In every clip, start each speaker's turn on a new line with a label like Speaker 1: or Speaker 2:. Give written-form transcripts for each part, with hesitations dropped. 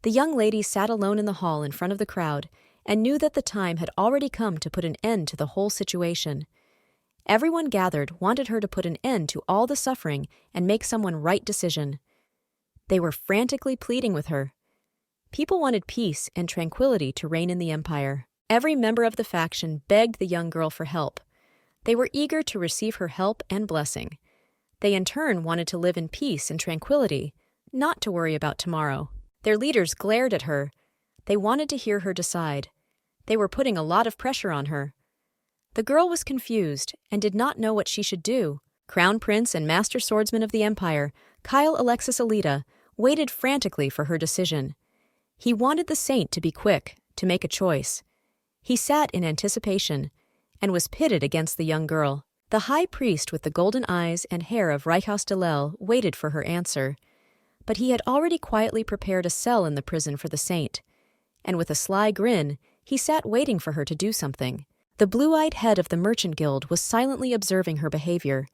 Speaker 1: The young lady sat alone in the hall in front of the crowd and knew that the time had already come to put an end to the whole situation. Everyone gathered wanted her to put an end to all the suffering and make someone right decision. They were frantically pleading with her. People wanted peace and tranquility to reign in the empire. Every member of the faction begged the young girl for help. They were eager to receive her help and blessing. They in turn wanted to live in peace and tranquility, not to worry about tomorrow. Their leaders glared at her. They wanted to hear her decide. They were putting a lot of pressure on her. The girl was confused and did not know what she should do. Crown Prince and Master Swordsman of the Empire, Kyle Alexis Alita, waited frantically for her decision. He wanted the saint to be quick, to make a choice. He sat in anticipation and was pitted against the young girl. The high priest with the golden eyes and hair of Reichhaus Delel waited for her answer. But he had already quietly prepared a cell in the prison for the saint, and with a sly grin, he sat waiting for her to do something. The blue-eyed head of the merchant guild was silently observing her behavior.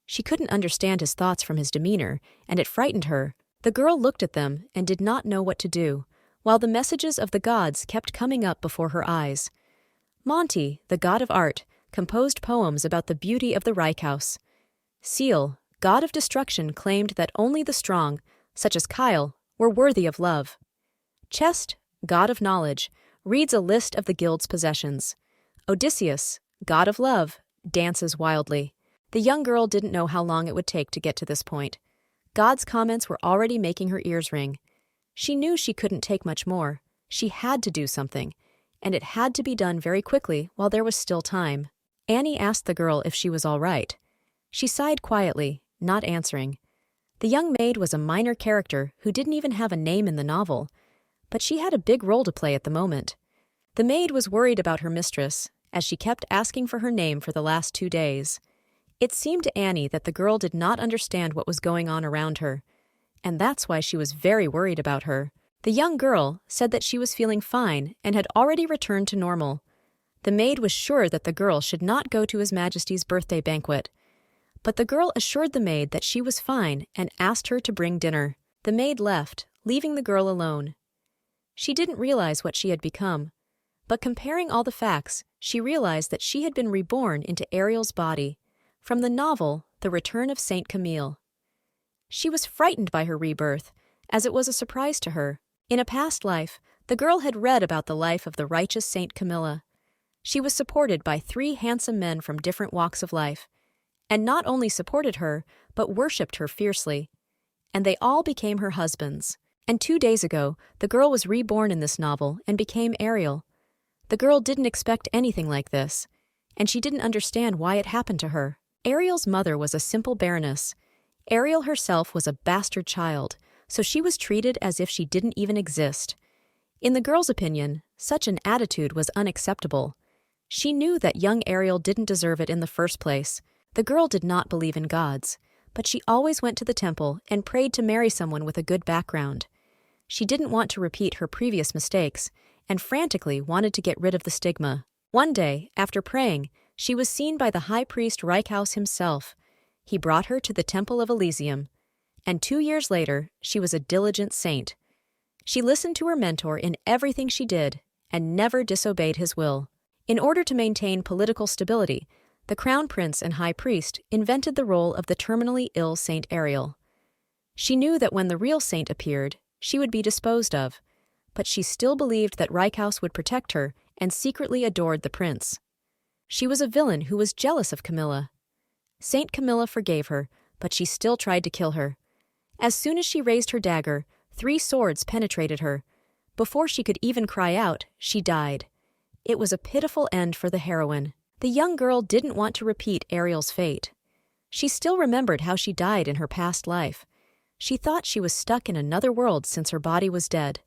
Speaker 1: She couldn't understand his thoughts from his demeanor, and it frightened her. The girl looked at them and did not know what to do, while the messages of the gods kept coming up before her eyes. Monty, the god of art, composed poems about the beauty of the Reichhaus. Seal, god of destruction, claimed that only the strong, such as Kyle, were worthy of love. Chest, god of knowledge, reads a list of the guild's possessions. Odysseus, god of love, dances wildly. The young girl didn't know how long it would take to get to this point. God's comments were already making her ears ring. She knew she couldn't take much more. She had to do something, and it had to be done very quickly while there was still time. Annie asked the girl if she was all right. She sighed quietly, not answering. The young maid was a minor character who didn't even have a name in the novel, but she had a big role to play at the moment. The maid was worried about her mistress, as she kept asking for her name for the last 2 days. It seemed to Annie that the girl did not understand what was going on around her, and that's why she was very worried about her. The young girl said that she was feeling fine and had already returned to normal. The maid was sure that the girl should not go to His Majesty's birthday banquet, but the girl assured the maid that she was fine and asked her to bring dinner. The maid left, leaving the girl alone. She didn't realize what she had become, but comparing all the facts, she realized that she had been reborn into Ariel's body, from the novel The Return of Saint Camille. She was frightened by her rebirth, as it was a surprise to her. In a past life, the girl had read about the life of the righteous Saint Camilla. She was supported by 3 handsome men from different walks of life, and not only supported her, but worshipped her fiercely. And they all became her husbands. And 2 days ago, the girl was reborn in this novel and became Ariel. The girl didn't expect anything like this, and she didn't understand why it happened to her. Ariel's mother was a simple baroness. Ariel herself was a bastard child, so she was treated as if she didn't even exist. In the girl's opinion, such an attitude was unacceptable. She knew that young Ariel didn't deserve it in the first place. The girl did not believe in gods, but she always went to the temple and prayed to marry someone with a good background. She didn't want to repeat her previous mistakes, and frantically wanted to get rid of the stigma. One day, after praying, she was seen by the high priest Reichhaus himself. He brought her to the Temple of Elysium, and 2 years later, she was a diligent saint. She listened to her mentor in everything she did, and never disobeyed his will. In order to maintain political stability, the crown prince and high priest invented the role of the terminally ill Saint Ariel. She knew that when the real saint appeared, she would be disposed of, but she still believed that Reichhaus would protect her and secretly adored the prince. She was a villain who was jealous of Camilla. Saint Camilla forgave her, but she still tried to kill her. As soon as she raised her dagger, 3 swords penetrated her. Before she could even cry out, she died. It was a pitiful end for the heroine. The young girl didn't want to repeat Ariel's fate. She still remembered how she died in her past life. She thought she was stuck in another world since her body was dead.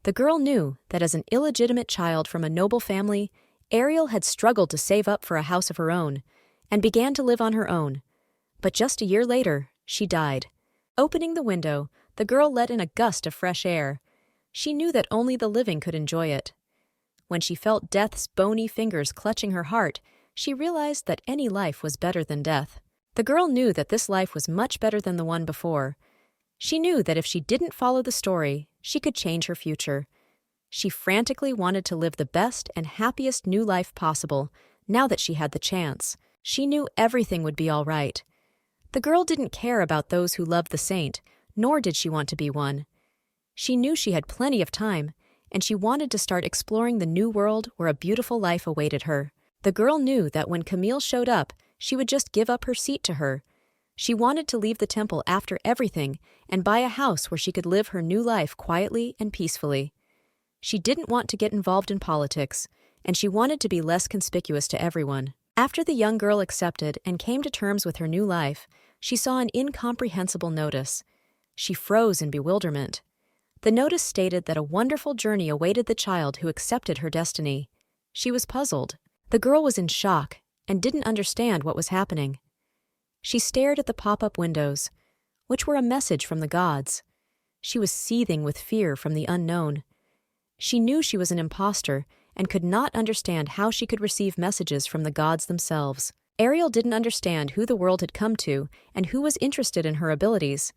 Speaker 1: The girl knew that as an illegitimate child from a noble family, Ariel had struggled to save up for a house of her own, and began to live on her own. But just a year later, she died. Opening the window, the girl let in a gust of fresh air. She knew that only the living could enjoy it. When she felt death's bony fingers clutching her heart, she realized that any life was better than death. The girl knew that this life was much better than the one before. She knew that if she didn't follow the story, she could change her future. She frantically wanted to live the best and happiest new life possible, now that she had the chance. She knew everything would be all right. The girl didn't care about those who loved the saint, nor did she want to be one. She knew she had plenty of time, and she wanted to start exploring the new world where a beautiful life awaited her. The girl knew that when Camille showed up, she would just give up her seat to her. She wanted to leave the temple after everything and buy a house where she could live her new life quietly and peacefully. She didn't want to get involved in politics, and she wanted to be less conspicuous to everyone. After the young girl accepted and came to terms with her new life, she saw an incomprehensible notice. She froze in bewilderment. The notice stated that a wonderful journey awaited the child who accepted her destiny. She was puzzled. The girl was in shock and didn't understand what was happening. She stared at the pop-up windows, which were a message from the gods. She was seething with fear from the unknown. She knew she was an imposter and could not understand how she could receive messages from the gods themselves. Ariel didn't understand who the world had come to and who was interested in her abilities.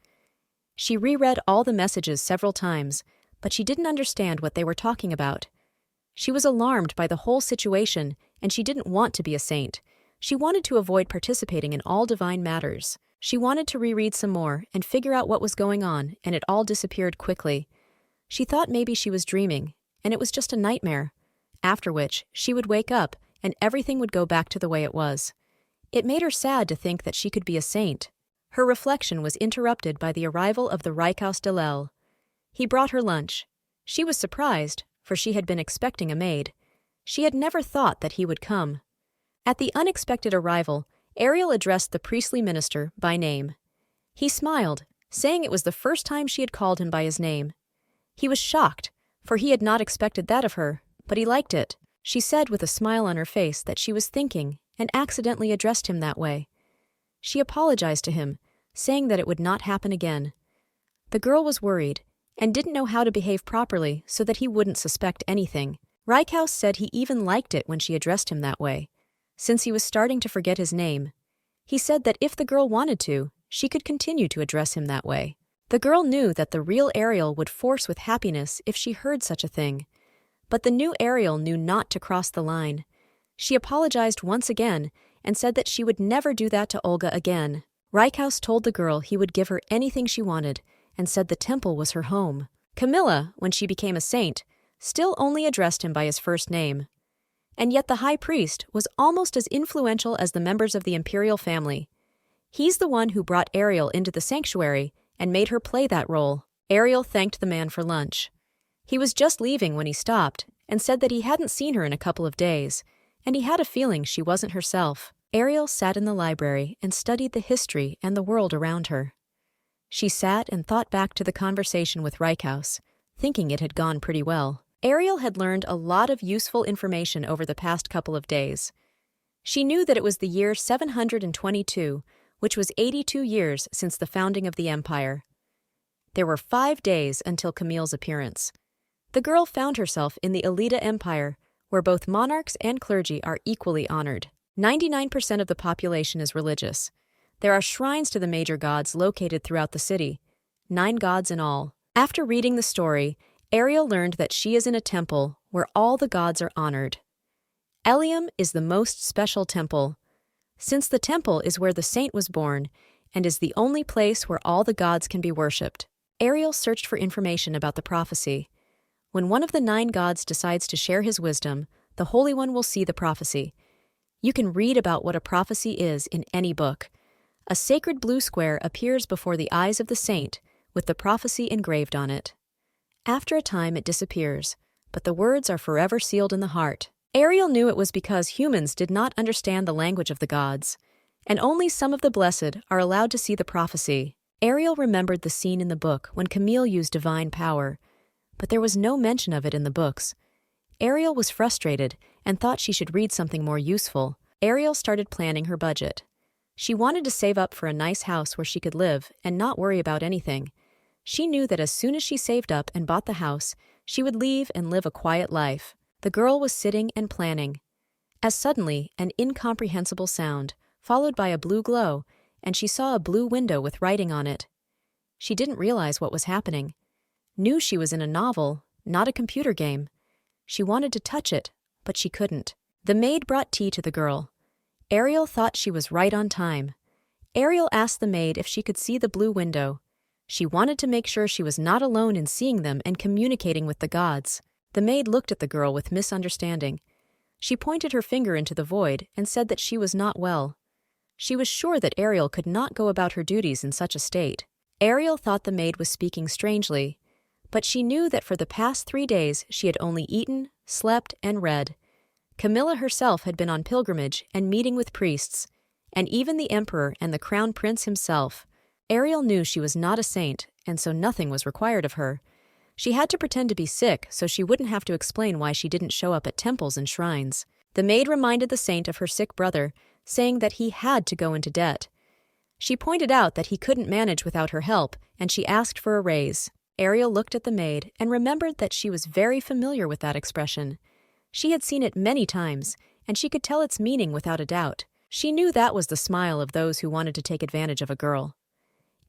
Speaker 1: She reread all the messages several times, but she didn't understand what they were talking about. She was alarmed by the whole situation, and she didn't want to be a saint. She wanted to avoid participating in all divine matters. She wanted to reread some more and figure out what was going on, and it all disappeared quickly. She thought maybe she was dreaming, and it was just a nightmare, after which she would wake up and everything would go back to the way it was. It made her sad to think that she could be a saint. Her reflection was interrupted by the arrival of the Reincarnated Delel. He brought her lunch. She was surprised, for she had been expecting a maid. She had never thought that he would come. At the unexpected arrival, Ariel addressed the priestly minister by name. He smiled, saying it was the first time she had called him by his name. He was shocked, for he had not expected that of her, but he liked it. She said with a smile on her face that she was thinking and accidentally addressed him that way. She apologized to him, saying that it would not happen again. The girl was worried and didn't know how to behave properly so that he wouldn't suspect anything. Reincarnated said he even liked it when she addressed him that way, since he was starting to forget his name. He said that if the girl wanted to, she could continue to address him that way. The girl knew that the real Ariel would force with happiness if she heard such a thing. But the new Ariel knew not to cross the line. She apologized once again and said that she would never do that to Olga again. Reincarnated told the girl he would give her anything she wanted and said the temple was her home. Camilla, when she became a saint, still only addressed him by his first name. And yet the high priest was almost as influential as the members of the imperial family. He's the one who brought Ariel into the sanctuary and made her play that role. Ariel thanked the man for lunch. He was just leaving when he stopped and said that he hadn't seen her in a couple of days, and he had a feeling she wasn't herself. Ariel sat in the library and studied the history and the world around her. She sat and thought back to the conversation with Reincarnated, thinking it had gone pretty well. Ariel had learned a lot of useful information over the past couple of days. She knew that it was the year 722, which was 82 years since the founding of the empire. There were 5 days until Camille's appearance. The girl found herself in the Elita Empire, where both monarchs and clergy are equally honored. 99% of the population is religious. There are shrines to the major gods located throughout the city, 9 gods in all. After reading the story, Ariel learned that she is in a temple where all the gods are honored. Elium is the most special temple, since the temple is where the saint was born and is the only place where all the gods can be worshipped. Ariel searched for information about the prophecy. When one of the 9 gods decides to share his wisdom, the Holy One will see the prophecy. You can read about what a prophecy is in any book. A sacred blue square appears before the eyes of the saint with the prophecy engraved on it. After a time it disappears, but the words are forever sealed in the heart. Ariel knew it was because humans did not understand the language of the gods, and only some of the blessed are allowed to see the prophecy. Ariel remembered the scene in the book when Camille used divine power, but there was no mention of it in the books. Ariel was frustrated and thought she should read something more useful. Ariel started planning her budget. She wanted to save up for a nice house where she could live and not worry about anything. She knew that as soon as she saved up and bought the house, she would leave and live a quiet life. The girl was sitting and planning, as suddenly an incomprehensible sound, followed by a blue glow, and she saw a blue window with writing on it. She didn't realize what was happening. knew she was in a novel, not a computer game. She wanted to touch it, but she couldn't. The maid brought tea to the girl. Ariel thought she was right on time. Ariel asked the maid if she could see the blue window. She wanted to make sure she was not alone in seeing them and communicating with the gods. The maid looked at the girl with misunderstanding. She pointed her finger into the void and said that she was not well. She was sure that Ariel could not go about her duties in such a state. Ariel thought the maid was speaking strangely, but she knew that for the past 3 days she had only eaten, slept, and read. Camilla herself had been on pilgrimage and meeting with priests, and even the emperor and the crown prince himself. Ariel knew she was not a saint, and so nothing was required of her. She had to pretend to be sick so she wouldn't have to explain why she didn't show up at temples and shrines. The maid reminded the saint of her sick brother, saying that he had to go into debt. She pointed out that he couldn't manage without her help, and she asked for a raise. Ariel looked at the maid and remembered that she was very familiar with that expression. She had seen it many times, and she could tell its meaning without a doubt. She knew that was the smile of those who wanted to take advantage of a girl.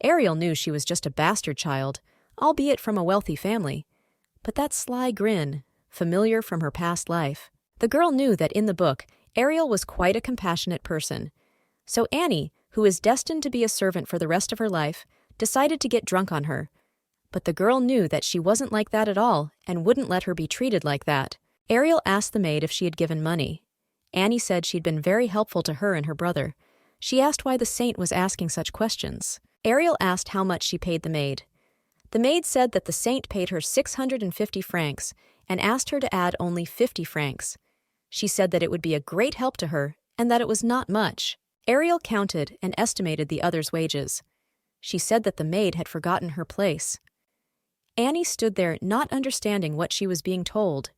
Speaker 1: Ariel knew she was just a bastard child, albeit from a wealthy family. But that sly grin, familiar from her past life. The girl knew that in the book, Ariel was quite a compassionate person. So Annie, who is destined to be a servant for the rest of her life, decided to get drunk on her. But the girl knew that she wasn't like that at all and wouldn't let her be treated like that. Ariel asked the maid if she had given money. Annie said she'd been very helpful to her and her brother. She asked why the saint was asking such questions. Ariel asked how much she paid the maid. The maid said that the saint paid her 650 francs and asked her to add only 50 francs. She said that it would be a great help to her and that it was not much. Ariel counted and estimated the others' wages. She said that the maid had forgotten her place. Annie stood there not understanding what she was being told.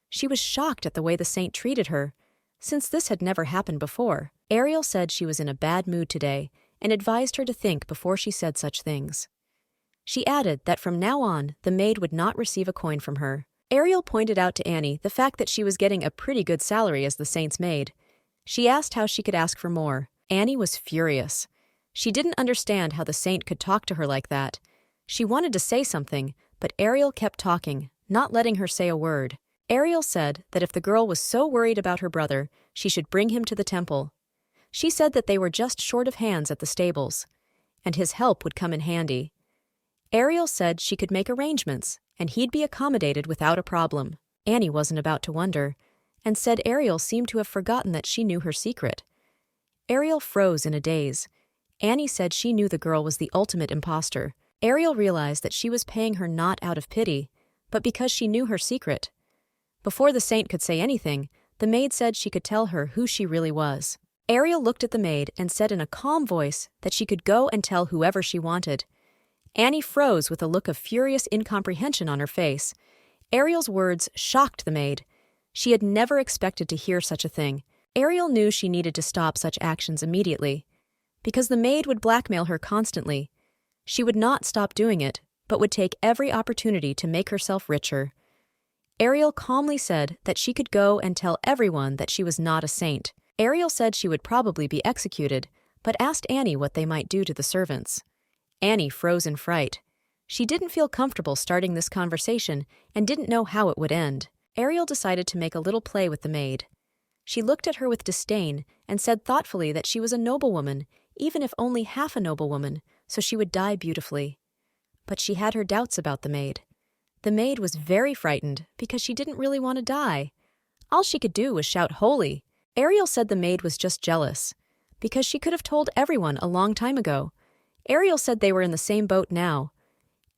Speaker 1: She was shocked at the way the saint treated her, since this had never happened before. Ariel said she was in a bad mood today and advised her to think before she said such things. She added that from now on, the maid would not receive a coin from her. Ariel pointed out to Annie the fact that she was getting a pretty good salary as the saint's maid. She asked how she could ask for more. Annie was furious. She didn't understand how the saint could talk to her like that. She wanted to say something, but Ariel kept talking, not letting her say a word. Ariel said that if the girl was so worried about her brother, she should bring him to the temple. She said that they were just short of hands at the stables, and his help would come in handy. Ariel said she could make arrangements, and he'd be accommodated without a problem. Annie wasn't about to wonder, and said Ariel seemed to have forgotten that she knew her secret. Ariel froze in a daze. Annie said she knew the girl was the ultimate imposter. Ariel realized that she was paying her not out of pity, but because she knew her secret. Before the saint could say anything, the maid said she could tell her who she really was. Ariel looked at the maid and said in a calm voice that she could go and tell whoever she wanted. Annie froze with a look of furious incomprehension on her face. Ariel's words shocked the maid. She had never expected to hear such a thing. Ariel knew she needed to stop such actions immediately, because the maid would blackmail her constantly. She would not stop doing it, but would take every opportunity to make herself richer. Ariel calmly said that she could go and tell everyone that she was not a saint. Ariel said she would probably be executed, but asked Annie what they might do to the servants. Annie froze in fright. She didn't feel comfortable starting this conversation and didn't know how it would end. Ariel decided to make a little play with the maid. She looked at her with disdain and said thoughtfully that she was a noblewoman, even if only half a noblewoman, so she would die beautifully. But she had her doubts about the maid. The maid was very frightened because she didn't really want to die. All she could do was shout holy. Ariel said the maid was just jealous, because she could have told everyone a long time ago. Ariel said they were in the same boat now.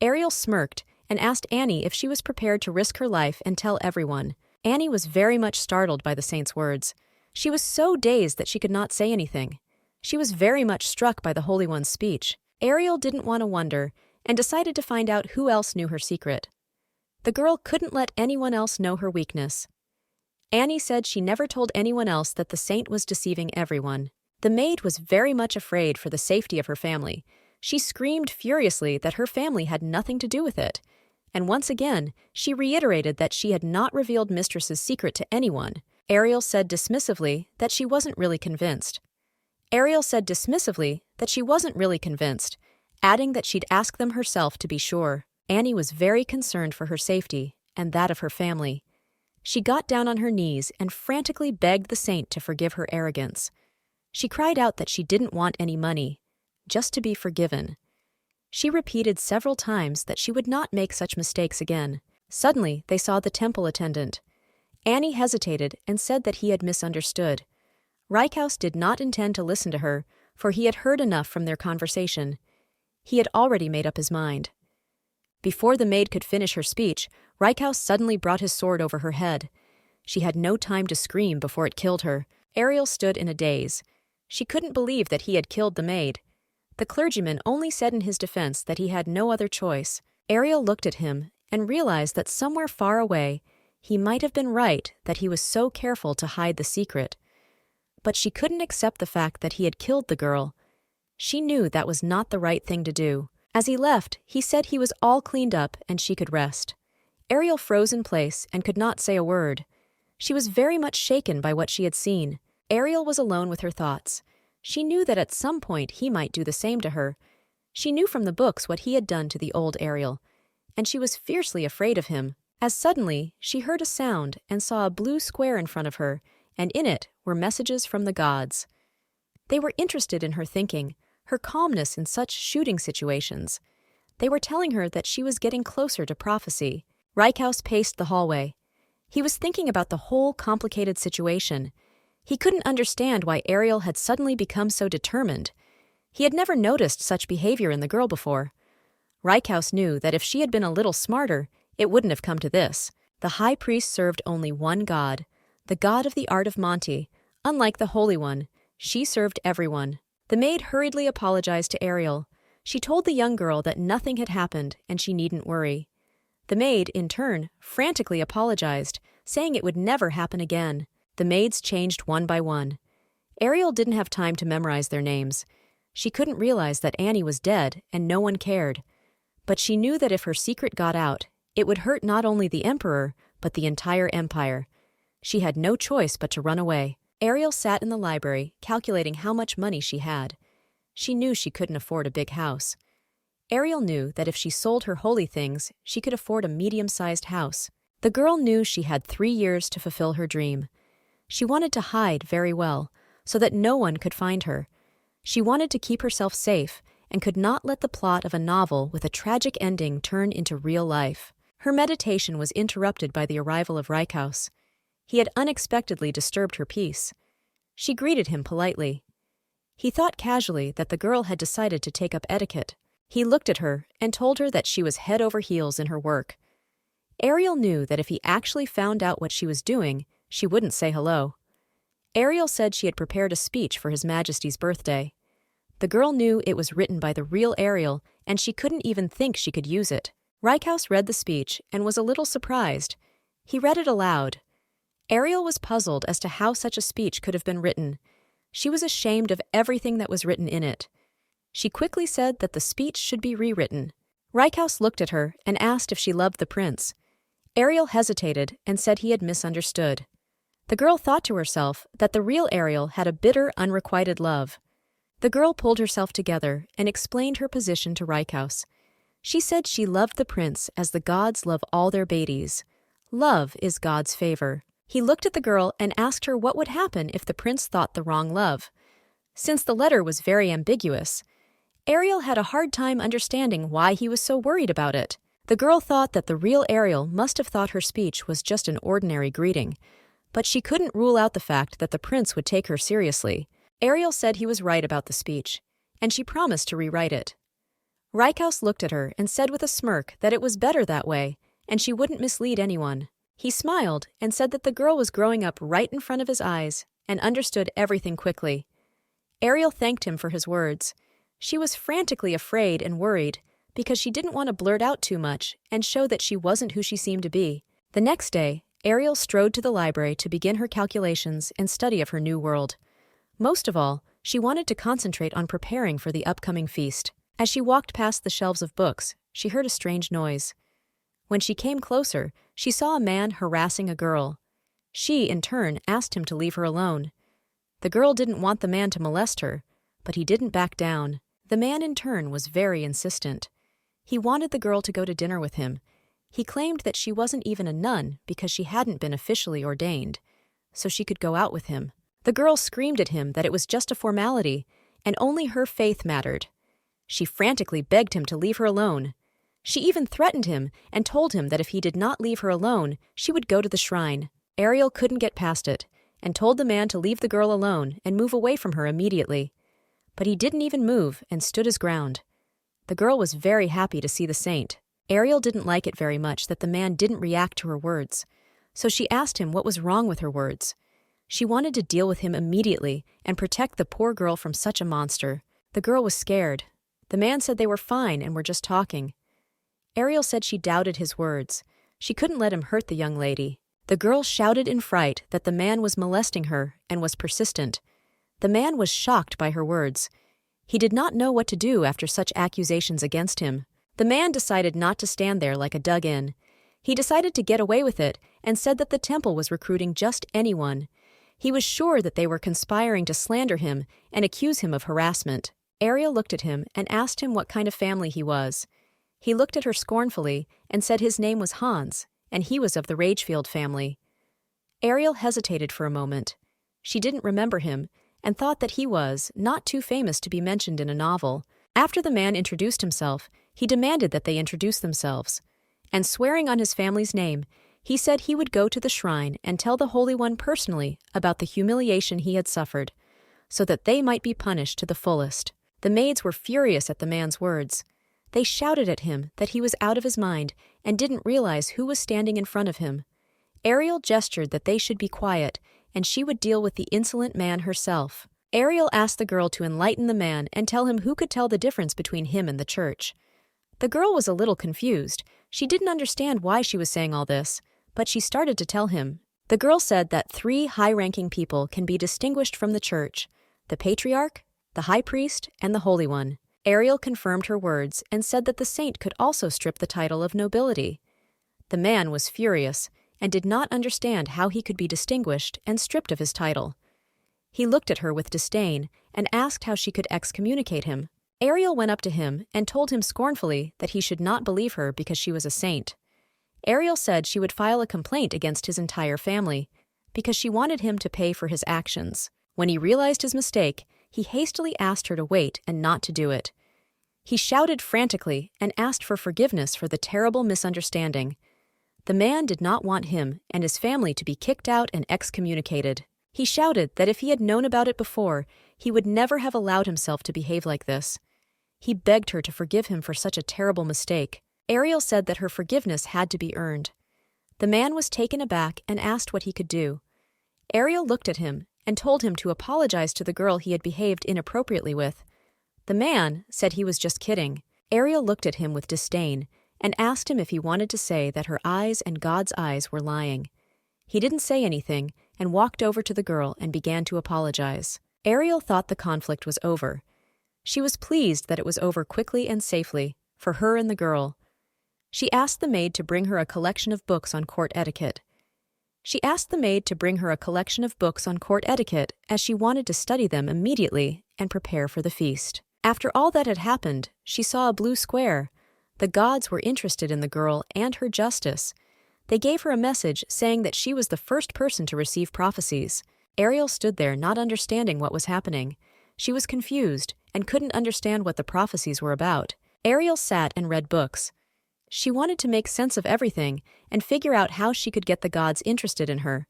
Speaker 1: Ariel smirked and asked Annie if she was prepared to risk her life and tell everyone. Annie was very much startled by the saint's words. She was so dazed that she could not say anything. She was very much struck by the Holy One's speech. Ariel didn't want to wonder and decided to find out who else knew her secret. The girl couldn't let anyone else know her weakness. Annie said she never told anyone else that the saint was deceiving everyone. The maid was very much afraid for the safety of her family. She screamed furiously that her family had nothing to do with it. And once again, she reiterated that she had not revealed Mistress's secret to anyone. Ariel said dismissively that she wasn't really convinced. Adding that she'd ask them herself to be sure. Annie was very concerned for her safety and that of her family. She got down on her knees and frantically begged the saint to forgive her arrogance. She cried out that she didn't want any money, just to be forgiven. She repeated several times that she would not make such mistakes again. Suddenly, they saw the temple attendant. Annie hesitated and said that he had misunderstood. Reincarnated did not intend to listen to her, for he had heard enough from their conversation. He had already made up his mind. Before the maid could finish her speech, Reincarnated suddenly brought his sword over her head. She had no time to scream before it killed her. Ariel stood in a daze. She couldn't believe that he had killed the maid. The clergyman only said in his defense that he had no other choice. Ariel looked at him and realized that somewhere far away, he might have been right that he was so careful to hide the secret. But she couldn't accept the fact that he had killed the girl. She knew that was not the right thing to do. As he left, he said he was all cleaned up and she could rest. Ariel froze in place and could not say a word. She was very much shaken by what she had seen. Ariel was alone with her thoughts. She knew that at some point he might do the same to her. She knew from the books what he had done to the old Ariel, and she was fiercely afraid of him. As suddenly, she heard a sound and saw a blue square in front of her, and in it were messages from the gods. They were interested in her thinking, her calmness in such shooting situations. They were telling her that she was getting closer to prophecy. Reincarnated paced the hallway. He was thinking about the whole complicated situation. He couldn't understand why Ariel had suddenly become so determined. He had never noticed such behavior in the girl before. Reincarnated knew that if she had been a little smarter, it wouldn't have come to this. The high priest served only one god, the god of the art of Monty. Unlike the Holy One, she served everyone. The maid hurriedly apologized to Ariel. She told the young girl that nothing had happened and she needn't worry. The maid, in turn, frantically apologized, saying it would never happen again. The maids changed one by one. Ariel didn't have time to memorize their names. She couldn't realize that Annie was dead and no one cared. But she knew that if her secret got out, it would hurt not only the emperor, but the entire empire. She had no choice but to run away. Ariel sat in the library, calculating how much money she had. She knew she couldn't afford a big house. Ariel knew that if she sold her holy things, she could afford a medium-sized house. The girl knew she had 3 years to fulfill her dream. She wanted to hide very well, so that no one could find her. She wanted to keep herself safe, and could not let the plot of a novel with a tragic ending turn into real life. Her meditation was interrupted by the arrival of Reincarnated. He had unexpectedly disturbed her peace. She greeted him politely. He thought casually that the girl had decided to take up etiquette. He looked at her and told her that she was head over heels in her work. Ariel knew that if he actually found out what she was doing, she wouldn't say hello. Ariel said she had prepared a speech for His Majesty's birthday. The girl knew it was written by the real Ariel, and she couldn't even think she could use it. Reincarnated read the speech and was a little surprised. He read it aloud. Ariel was puzzled as to how such a speech could have been written. She was ashamed of everything that was written in it. She quickly said that the speech should be rewritten. Reincarnated looked at her and asked if she loved the prince. Ariel hesitated and said he had misunderstood. The girl thought to herself that the real Ariel had a bitter, unrequited love. The girl pulled herself together and explained her position to Reincarnated. She said she loved the prince as the gods love all their babies. Love is God's favor. He looked at the girl and asked her what would happen if the prince thought the wrong love. Since the letter was very ambiguous, Ariel had a hard time understanding why he was so worried about it. The girl thought that the real Ariel must have thought her speech was just an ordinary greeting, but she couldn't rule out the fact that the prince would take her seriously. Ariel said he was right about the speech, and she promised to rewrite it. Reincarnated looked at her and said with a smirk that it was better that way, and she wouldn't mislead anyone. He smiled and said that the girl was growing up right in front of his eyes and understood everything quickly. Ariel thanked him for his words. She was frantically afraid and worried because she didn't want to blurt out too much and show that she wasn't who she seemed to be. The next day, Ariel strode to the library to begin her calculations and study of her new world. Most of all, she wanted to concentrate on preparing for the upcoming feast. As she walked past the shelves of books, she heard a strange noise. When she came closer, she saw a man harassing a girl. She, in turn, asked him to leave her alone. The girl didn't want the man to molest her, but he didn't back down. The man, in turn, was very insistent. He wanted the girl to go to dinner with him. He claimed that she wasn't even a nun because she hadn't been officially ordained, so she could go out with him. The girl screamed at him that it was just a formality, and only her faith mattered. She frantically begged him to leave her alone. She even threatened him and told him that if he did not leave her alone, she would go to the shrine. Ariel couldn't get past it, and told the man to leave the girl alone and move away from her immediately. But he didn't even move and stood his ground. The girl was very happy to see the saint. Ariel didn't like it very much that the man didn't react to her words, so she asked him what was wrong with her words. She wanted to deal with him immediately and protect the poor girl from such a monster. The girl was scared. The man said they were fine and were just talking. Ariel said she doubted his words. She couldn't let him hurt the young lady. The girl shouted in fright that the man was molesting her and was persistent. The man was shocked by her words. He did not know what to do after such accusations against him. The man decided not to stand there like a dug-in. He decided to get away with it and said that the temple was recruiting just anyone. He was sure that they were conspiring to slander him and accuse him of harassment. Ariel looked at him and asked him what kind of family he was. He looked at her scornfully and said his name was Hans, and he was of the Ragefield family. Ariel hesitated for a moment. She didn't remember him and thought that he was not too famous to be mentioned in a novel. After the man introduced himself, he demanded that they introduce themselves. And swearing on his family's name, he said he would go to the shrine and tell the Holy One personally about the humiliation he had suffered, so that they might be punished to the fullest. The maids were furious at the man's words. They shouted at him that he was out of his mind and didn't realize who was standing in front of him. Ariel gestured that they should be quiet, and she would deal with the insolent man herself. Ariel asked the girl to enlighten the man and tell him who could tell the difference between him and the church. The girl was a little confused. She didn't understand why she was saying all this, but she started to tell him. The girl said that 3 high-ranking people can be distinguished from the church: the patriarch, the high priest, and the Holy One. Ariel confirmed her words and said that the saint could also strip the title of nobility. The man was furious and did not understand how he could be distinguished and stripped of his title. He looked at her with disdain and asked how she could excommunicate him. Ariel went up to him and told him scornfully that he should not believe her because she was a saint. Ariel said she would file a complaint against his entire family because she wanted him to pay for his actions. When he realized his mistake, he hastily asked her to wait and not to do it. He shouted frantically and asked for forgiveness for the terrible misunderstanding. The man did not want him and his family to be kicked out and excommunicated. He shouted that if he had known about it before, he would never have allowed himself to behave like this. He begged her to forgive him for such a terrible mistake. Ariel said that her forgiveness had to be earned. The man was taken aback and asked what he could do. Ariel looked at him and told him to apologize to the girl he had behaved inappropriately with. The man said he was just kidding. Ariel looked at him with disdain and asked him if he wanted to say that her eyes and God's eyes were lying. He didn't say anything and walked over to the girl and began to apologize. Ariel thought the conflict was over. She was pleased that it was over quickly and safely, for her and the girl. She asked the maid to bring her a collection of books on court etiquette. As she wanted to study them immediately and prepare for the feast. After all that had happened, she saw a blue square. The gods were interested in the girl and her justice. They gave her a message saying that she was the first person to receive prophecies. Ariel stood there not understanding what was happening. She was confused and couldn't understand what the prophecies were about. Ariel sat and read books. She wanted to make sense of everything and figure out how she could get the gods interested in her.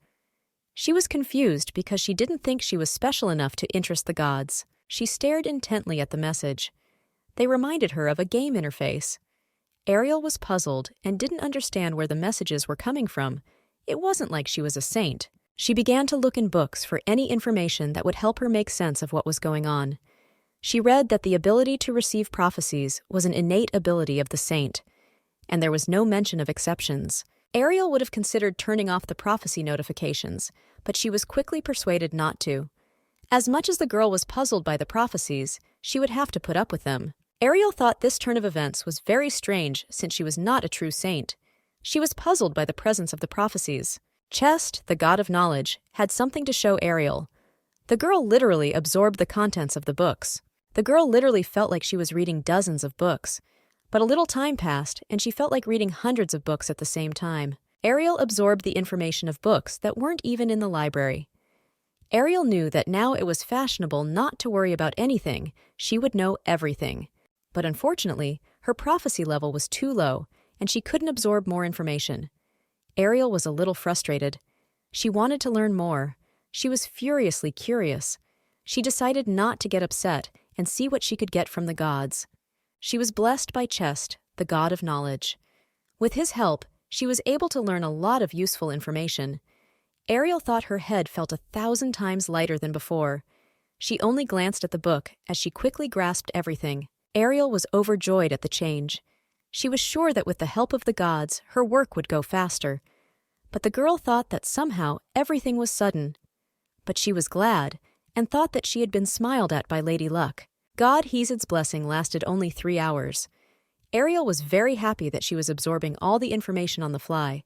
Speaker 1: She was confused because she didn't think she was special enough to interest the gods. She stared intently at the message. They reminded her of a game interface. Ariel was puzzled and didn't understand where the messages were coming from. It wasn't like she was a saint. She began to look in books for any information that would help her make sense of what was going on. She read that the ability to receive prophecies was an innate ability of the saint, and there was no mention of exceptions. Ariel would have considered turning off the prophecy notifications, but she was quickly persuaded not to. As much as the girl was puzzled by the prophecies, she would have to put up with them. Ariel thought this turn of events was very strange since she was not a true saint. She was puzzled by the presence of the prophecies. Chest, the god of knowledge, had something to show Ariel. The girl literally absorbed the contents of the books. The girl literally felt like she was reading dozens of books. But a little time passed, and she felt like reading hundreds of books at the same time. Ariel absorbed the information of books that weren't even in the library. Ariel knew that now it was fashionable not to worry about anything, she would know everything. But unfortunately, her prophecy level was too low, and she couldn't absorb more information. Ariel was a little frustrated. She wanted to learn more. She was furiously curious. She decided not to get upset and see what she could get from the gods. She was blessed by Chest, the god of knowledge. With his help, she was able to learn a lot of useful information. Ariel thought her head felt 1,000 times lighter than before. She only glanced at the book as she quickly grasped everything. Ariel was overjoyed at the change. She was sure that with the help of the gods, her work would go faster. But the girl thought that somehow everything was sudden. But she was glad, and thought that she had been smiled at by Lady Luck. God Hezid's blessing lasted only 3 hours. Ariel was very happy that she was absorbing all the information on the fly.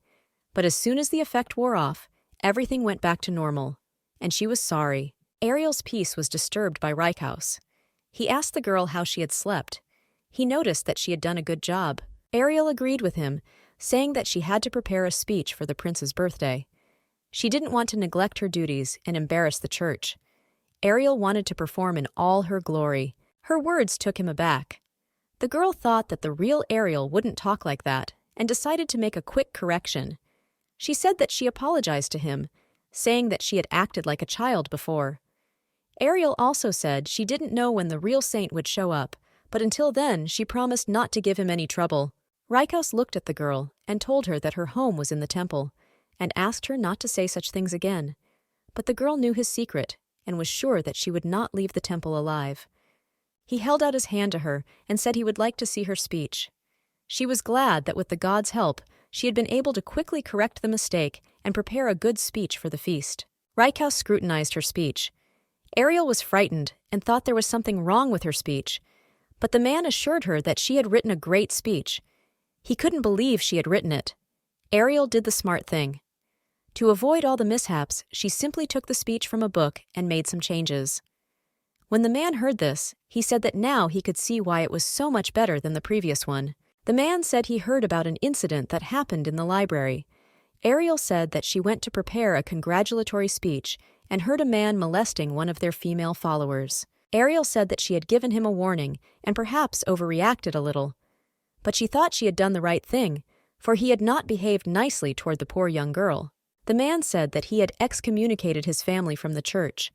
Speaker 1: But as soon as the effect wore off, everything went back to normal. And she was sorry. Ariel's peace was disturbed by Reincarnated. He asked the girl how she had slept. He noticed that she had done a good job. Ariel agreed with him, saying that she had to prepare a speech for the prince's birthday. She didn't want to neglect her duties and embarrass the church. Ariel wanted to perform in all her glory. Her words took him aback. The girl thought that the real Ariel wouldn't talk like that and decided to make a quick correction. She said that she apologized to him, saying that she had acted like a child before. Ariel also said she didn't know when the real saint would show up, but until then she promised not to give him any trouble. Reincarnated looked at the girl and told her that her home was in the temple, and asked her not to say such things again. But the girl knew his secret and was sure that she would not leave the temple alive. He held out his hand to her and said he would like to see her speech. She was glad that with the gods' help, she had been able to quickly correct the mistake and prepare a good speech for the feast. Reincarnated scrutinized her speech. Ariel was frightened and thought there was something wrong with her speech, but the man assured her that she had written a great speech. He couldn't believe she had written it. Ariel did the smart thing. To avoid all the mishaps, she simply took the speech from a book and made some changes. When the man heard this, he said that now he could see why it was so much better than the previous one. The man said he heard about an incident that happened in the library. Ariel said that she went to prepare a congratulatory speech and heard a man molesting one of their female followers. Ariel said that she had given him a warning and perhaps overreacted a little. But she thought she had done the right thing, for he had not behaved nicely toward the poor young girl. The man said that he had excommunicated his family from the church.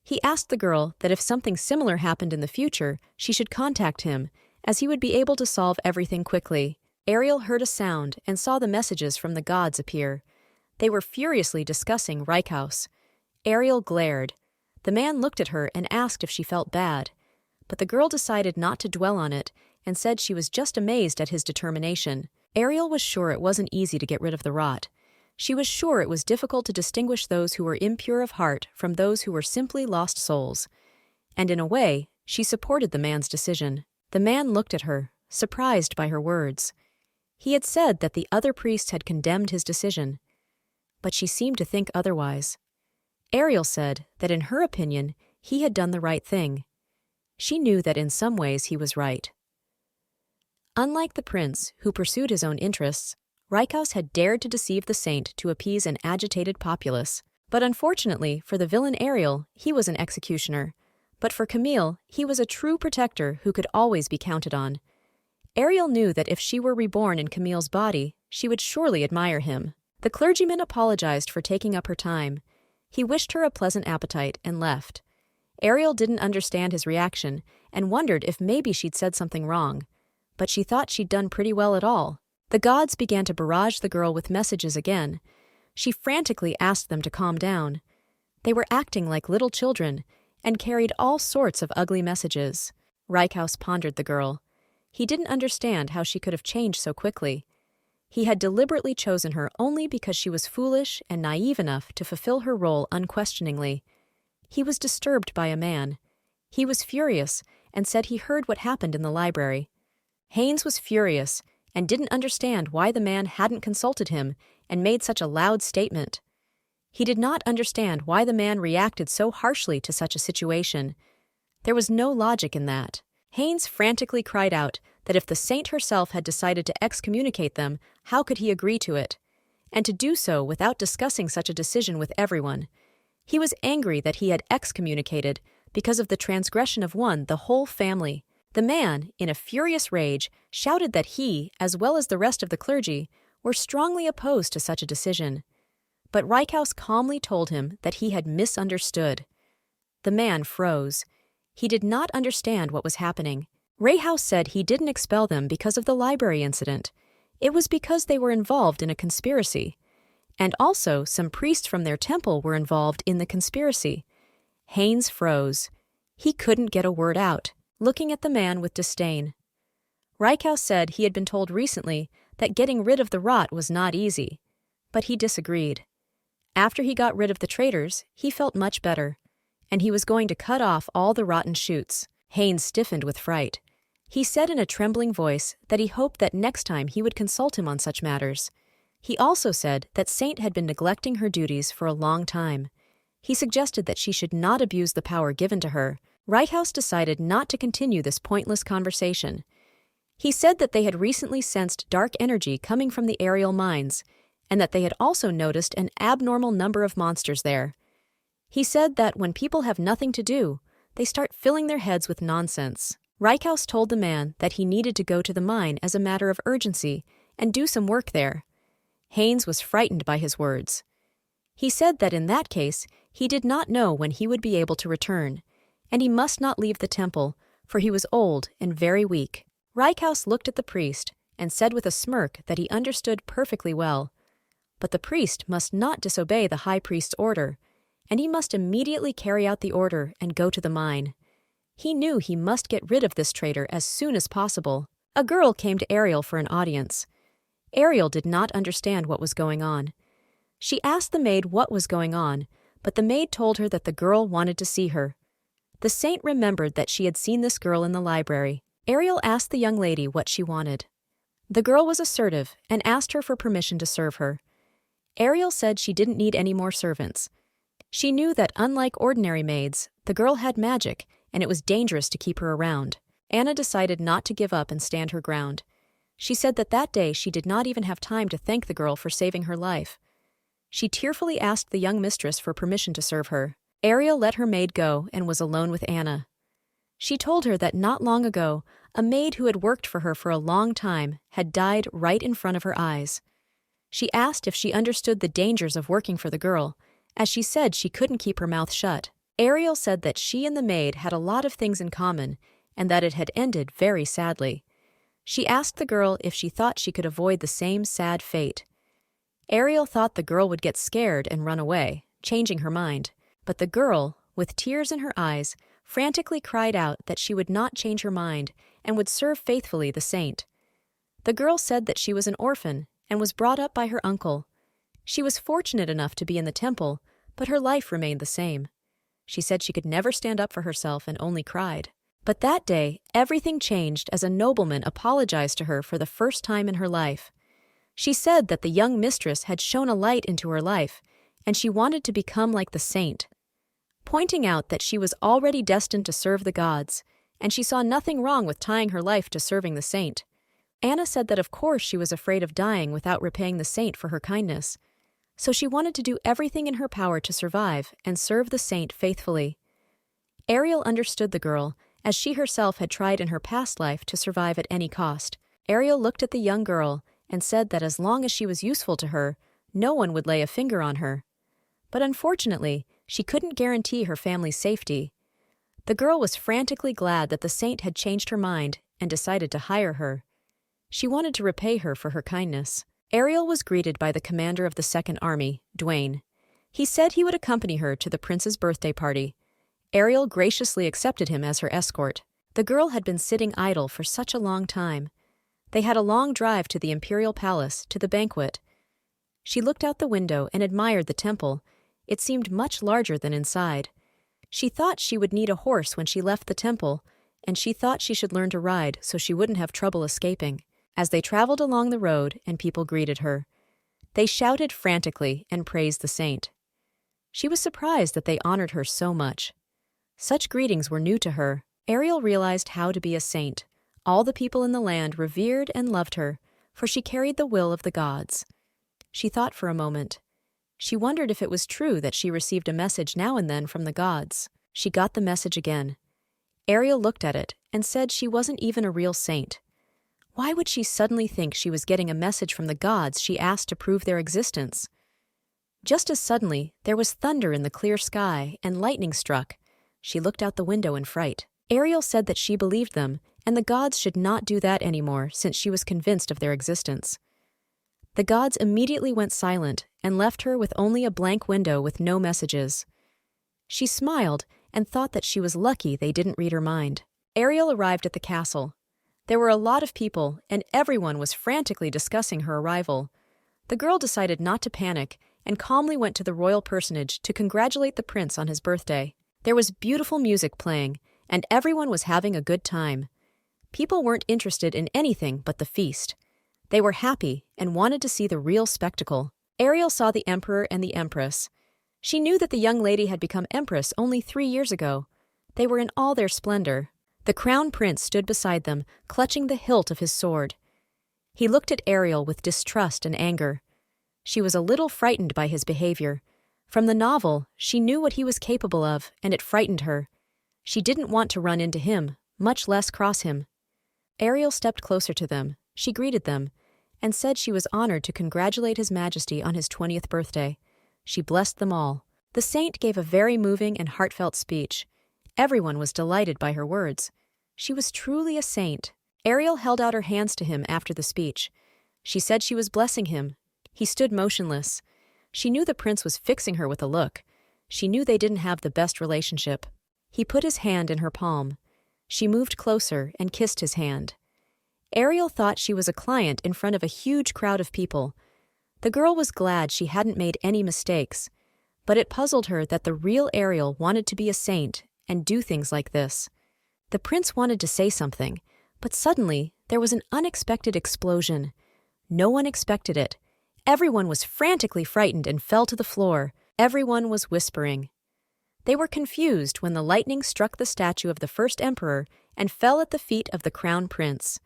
Speaker 1: He asked the girl that if something similar happened in the future, she should contact him, as he would be able to solve everything quickly. Ariel heard a sound and saw the messages from the gods appear. They were furiously discussing Reincarnated. Ariel glared. The man looked at her and asked if she felt bad, but the girl decided not to dwell on it and said she was just amazed at his determination. Ariel was sure it wasn't easy to get rid of the rot. She was sure it was difficult to distinguish those who were impure of heart from those who were simply lost souls. And in a way, she supported the man's decision. The man looked at her, surprised by her words. He had said that the other priests had condemned his decision, but she seemed to think otherwise. Ariel said that in her opinion, he had done the right thing. She knew that in some ways he was right. Unlike the prince, who pursued his own interests, Reincarnated had dared to deceive the saint to appease an agitated populace. But unfortunately for the villain Ariel, he was an executioner. But for Camille, he was a true protector who could always be counted on. Ariel knew that if she were reborn in Camille's body, she would surely admire him. The clergyman apologized for taking up her time. He wished her a pleasant appetite and left. Ariel didn't understand his reaction and wondered if maybe she'd said something wrong, but she thought she'd done pretty well at all. The gods began to barrage the girl with messages again. She frantically asked them to calm down. They were acting like little children and carried all sorts of ugly messages. Reincarnated pondered the girl. He didn't understand how she could have changed so quickly. He had deliberately chosen her only because she was foolish and naive enough to fulfill her role unquestioningly. He was disturbed by a man. He was furious and said he heard what happened in the library. Haynes was furious and didn't understand why the man hadn't consulted him and made such a loud statement. He did not understand why the man reacted so harshly to such a situation. There was no logic in that. Haynes frantically cried out that if the saint herself had decided to excommunicate them, how could he agree to it? And to do so without discussing such a decision with everyone. He was angry that he had excommunicated because of the transgression of one, the whole family. The man, in a furious rage, shouted that he, as well as the rest of the clergy, were strongly opposed to such a decision. But Reichaus calmly told him that he had misunderstood. The man froze. He did not understand what was happening. Reichaus said he didn't expel them because of the library incident. It was because they were involved in a conspiracy. And also, some priests from their temple were involved in the conspiracy. Haynes froze. He couldn't get a word out, looking at the man with disdain. Reichaus said he had been told recently that getting rid of the rot was not easy, but he disagreed. After he got rid of the traitors, he felt much better, and he was going to cut off all the rotten shoots. Haynes stiffened with fright. He said in a trembling voice that he hoped that next time he would consult him on such matters. He also said that Saint had been neglecting her duties for a long time. He suggested that she should not abuse the power given to her. Reichaus decided not to continue this pointless conversation. He said that they had recently sensed dark energy coming from the aerial mines, and that they had also noticed an abnormal number of monsters there. He said that when people have nothing to do, they start filling their heads with nonsense. Reichaus told the man that he needed to go to the mine as a matter of urgency and do some work there. Haynes was frightened by his words. He said that in that case, he did not know when he would be able to return, and he must not leave the temple, for he was old and very weak. Reichaus looked at the priest and said with a smirk that he understood perfectly well. But the priest must not disobey the high priest's order, and he must immediately carry out the order and go to the mine. He knew he must get rid of this traitor as soon as possible. A girl came to Ariel for an audience. Ariel did not understand what was going on. She asked the maid what was going on, but the maid told her that the girl wanted to see her. The saint remembered that she had seen this girl in the library. Ariel asked the young lady what she wanted. The girl was assertive and asked her for permission to serve her. Ariel said she didn't need any more servants. She knew that unlike ordinary maids, the girl had magic, and it was dangerous to keep her around. Anna decided not to give up and stand her ground. She said that that day she did not even have time to thank the girl for saving her life. She tearfully asked the young mistress for permission to serve her. Ariel let her maid go and was alone with Anna. She told her that not long ago, a maid who had worked for her for a long time had died right in front of her eyes. She asked if she understood the dangers of working for the girl, as she said she couldn't keep her mouth shut. Ariel said that she and the maid had a lot of things in common, and that it had ended very sadly. She asked the girl if she thought she could avoid the same sad fate. Ariel thought the girl would get scared and run away, changing her mind. But the girl, with tears in her eyes, frantically cried out that she would not change her mind and would serve faithfully the saint. The girl said that she was an orphan and was brought up by her uncle. She was fortunate enough to be in the temple, but her life remained the same. She said she could never stand up for herself and only cried. But that day, everything changed as a nobleman apologized to her for the first time in her life. She said that the young mistress had shone a light into her life, and she wanted to become like the saint, pointing out that she was already destined to serve the gods, and she saw nothing wrong with tying her life to serving the saint. Anna said that of course she was afraid of dying without repaying the saint for her kindness, so she wanted to do everything in her power to survive and serve the saint faithfully. Ariel understood the girl, as she herself had tried in her past life to survive at any cost. Ariel looked at the young girl and said that as long as she was useful to her, no one would lay a finger on her. But unfortunately, she couldn't guarantee her family's safety. The girl was frantically glad that the saint had changed her mind and decided to hire her. She wanted to repay her for her kindness. Ariel was greeted by the commander of the Second Army, Duane. He said he would accompany her to the prince's birthday party. Ariel graciously accepted him as her escort. The girl had been sitting idle for such a long time. They had a long drive to the imperial palace, to the banquet. She looked out the window and admired the temple. It seemed much larger than inside. She thought she would need a horse when she left the temple, and she thought she should learn to ride so she wouldn't have trouble escaping. As they traveled along the road and people greeted her, they shouted frantically and praised the saint. She was surprised that they honored her so much. Such greetings were new to her. Ariel realized how to be a saint, All the people in the land revered and loved her, for she carried the will of the gods. She thought for a moment. She wondered if it was true that she received a message now and then from the gods. She got the message again. Ariel looked at it and said she wasn't even a real saint. Why would she suddenly think she was getting a message from the gods she asked to prove their existence? Just as suddenly, there was thunder in the clear sky and lightning struck. She looked out the window in fright. Ariel said that she believed them, and the gods should not do that anymore since she was convinced of their existence. The gods immediately went silent and left her with only a blank window with no messages. She smiled and thought that she was lucky they didn't read her mind. Ariel arrived at the castle. There were a lot of people, and everyone was frantically discussing her arrival. The girl decided not to panic and calmly went to the royal personage to congratulate the prince on his birthday. There was beautiful music playing, and everyone was having a good time. People weren't interested in anything but the feast. They were happy and wanted to see the real spectacle. Ariel saw the emperor and the empress. She knew that the young lady had become empress only 3 years ago. They were in all their splendor. The crown prince stood beside them, clutching the hilt of his sword. He looked at Ariel with distrust and anger. She was a little frightened by his behavior. From the novel, she knew what he was capable of, and it frightened her. She didn't want to run into him, much less cross him. Ariel stepped closer to them. She greeted them, and said she was honored to congratulate His Majesty on his 20th birthday. She blessed them all. The saint gave a very moving and heartfelt speech. Everyone was delighted by her words. She was truly a saint. Ariel held out her hands to him after the speech. She said she was blessing him. He stood motionless. She knew the prince was fixing her with a look. She knew they didn't have the best relationship. He put his hand in her palm. She moved closer and kissed his hand. Ariel thought she was a client in front of a huge crowd of people. The girl was glad she hadn't made any mistakes, but it puzzled her that the real Ariel wanted to be a saint and do things like this. The prince wanted to say something, but suddenly there was an unexpected explosion. No one expected it. Everyone was frantically frightened and fell to the floor. Everyone was whispering. They were confused when the lightning struck the statue of the first emperor and fell at the feet of the crown prince.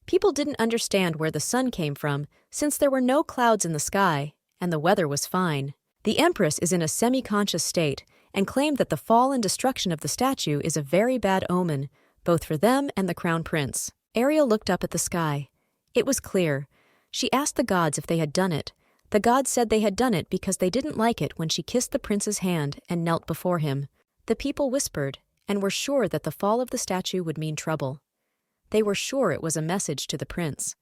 Speaker 1: People didn't understand where the sun came from, since there were no clouds in the sky, and the weather was fine. The empress is in a semi-conscious state, and claimed that the fall and destruction of the statue is a very bad omen, both for them and the crown prince. Ariel looked up at the sky. It was clear. She asked the gods if they had done it. The gods said they had done it because they didn't like it when she kissed the prince's hand and knelt before him. The people whispered, and were sure that the fall of the statue would mean trouble. They were sure it was a message to the prince,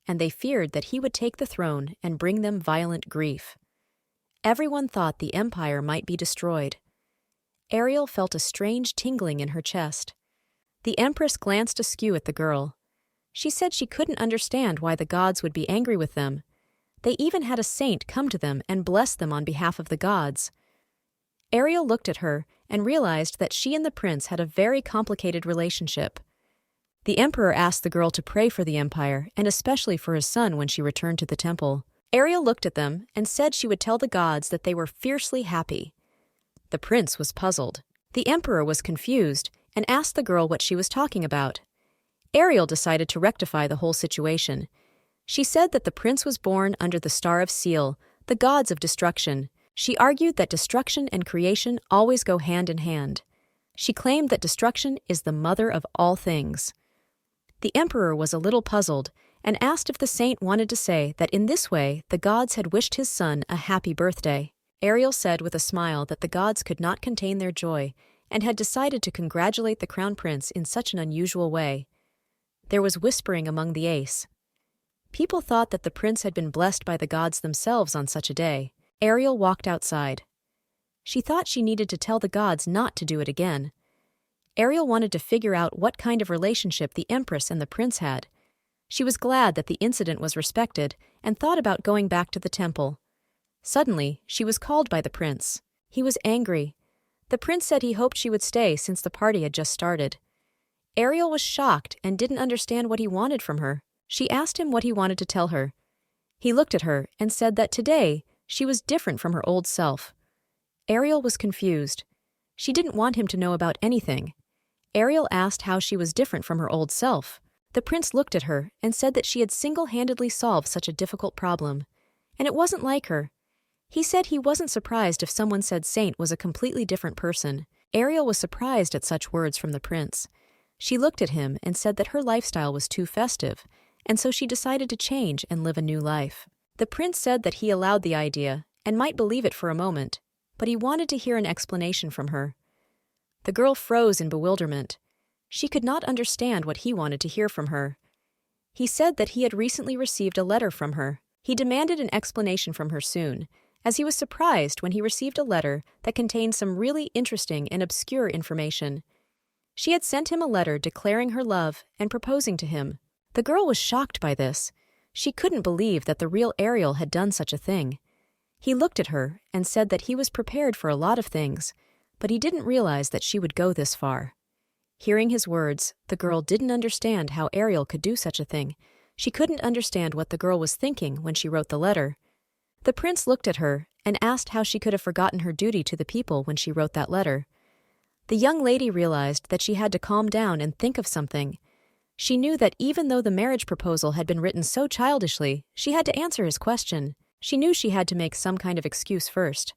Speaker 1: and they feared that he would take the throne and bring them violent grief. Everyone thought the empire might be destroyed. Ariel felt a strange tingling in her chest. The empress glanced askew at the girl. She said she couldn't understand why the gods would be angry with them. They even had a saint come to them and bless them on behalf of the gods. Ariel looked at her and realized that she and the prince had a very complicated relationship. The emperor asked the girl to pray for the empire, and especially for his son when she returned to the temple. Ariel looked at them and said she would tell the gods that they were fiercely happy. The prince was puzzled. The emperor was confused and asked the girl what she was talking about. Ariel decided to rectify the whole situation. She said that the prince was born under the Star of Seal, the gods of destruction. She argued that destruction and creation always go hand in hand. She claimed that destruction is the mother of all things. The emperor was a little puzzled and asked if the saint wanted to say that in this way the gods had wished his son a happy birthday. Ariel said with a smile that the gods could not contain their joy and had decided to congratulate the crown prince in such an unusual way. There was whispering among the ace. People thought that the prince had been blessed by the gods themselves on such a day. Ariel walked outside. She thought she needed to tell the gods not to do it again. Ariel wanted to figure out what kind of relationship the empress and the prince had. She was glad that the incident was respected and thought about going back to the temple. Suddenly, she was called by the prince. He was angry. The prince said he hoped she would stay since the party had just started. Ariel was shocked and didn't understand what he wanted from her. She asked him what he wanted to tell her. He looked at her and said that today she was different from her old self. Ariel was confused. She didn't want him to know about anything. Ariel asked how she was different from her old self. The prince looked at her and said that she had single-handedly solved such a difficult problem. And it wasn't like her. He said he wasn't surprised if someone said Saint was a completely different person. Ariel was surprised at such words from the prince. She looked at him and said that her lifestyle was too festive, and so she decided to change and live a new life. The prince said that he allowed the idea and might believe it for a moment, but he wanted to hear an explanation from her. The girl froze in bewilderment. She could not understand what he wanted to hear from her. He said that he had recently received a letter from her. He demanded an explanation from her soon, as he was surprised when he received a letter that contained some really interesting and obscure information. She had sent him a letter declaring her love and proposing to him. The girl was shocked by this. She couldn't believe that the real Ariel had done such a thing. He looked at her and said that he was prepared for a lot of things, but he didn't realize that she would go this far. Hearing his words, the girl didn't understand how Ariel could do such a thing. She couldn't understand what the girl was thinking when she wrote the letter. The prince looked at her and asked how she could have forgotten her duty to the people when she wrote that letter. The young lady realized that she had to calm down and think of something. She knew that even though the marriage proposal had been written so childishly, she had to answer his question. She knew she had to make some kind of excuse first.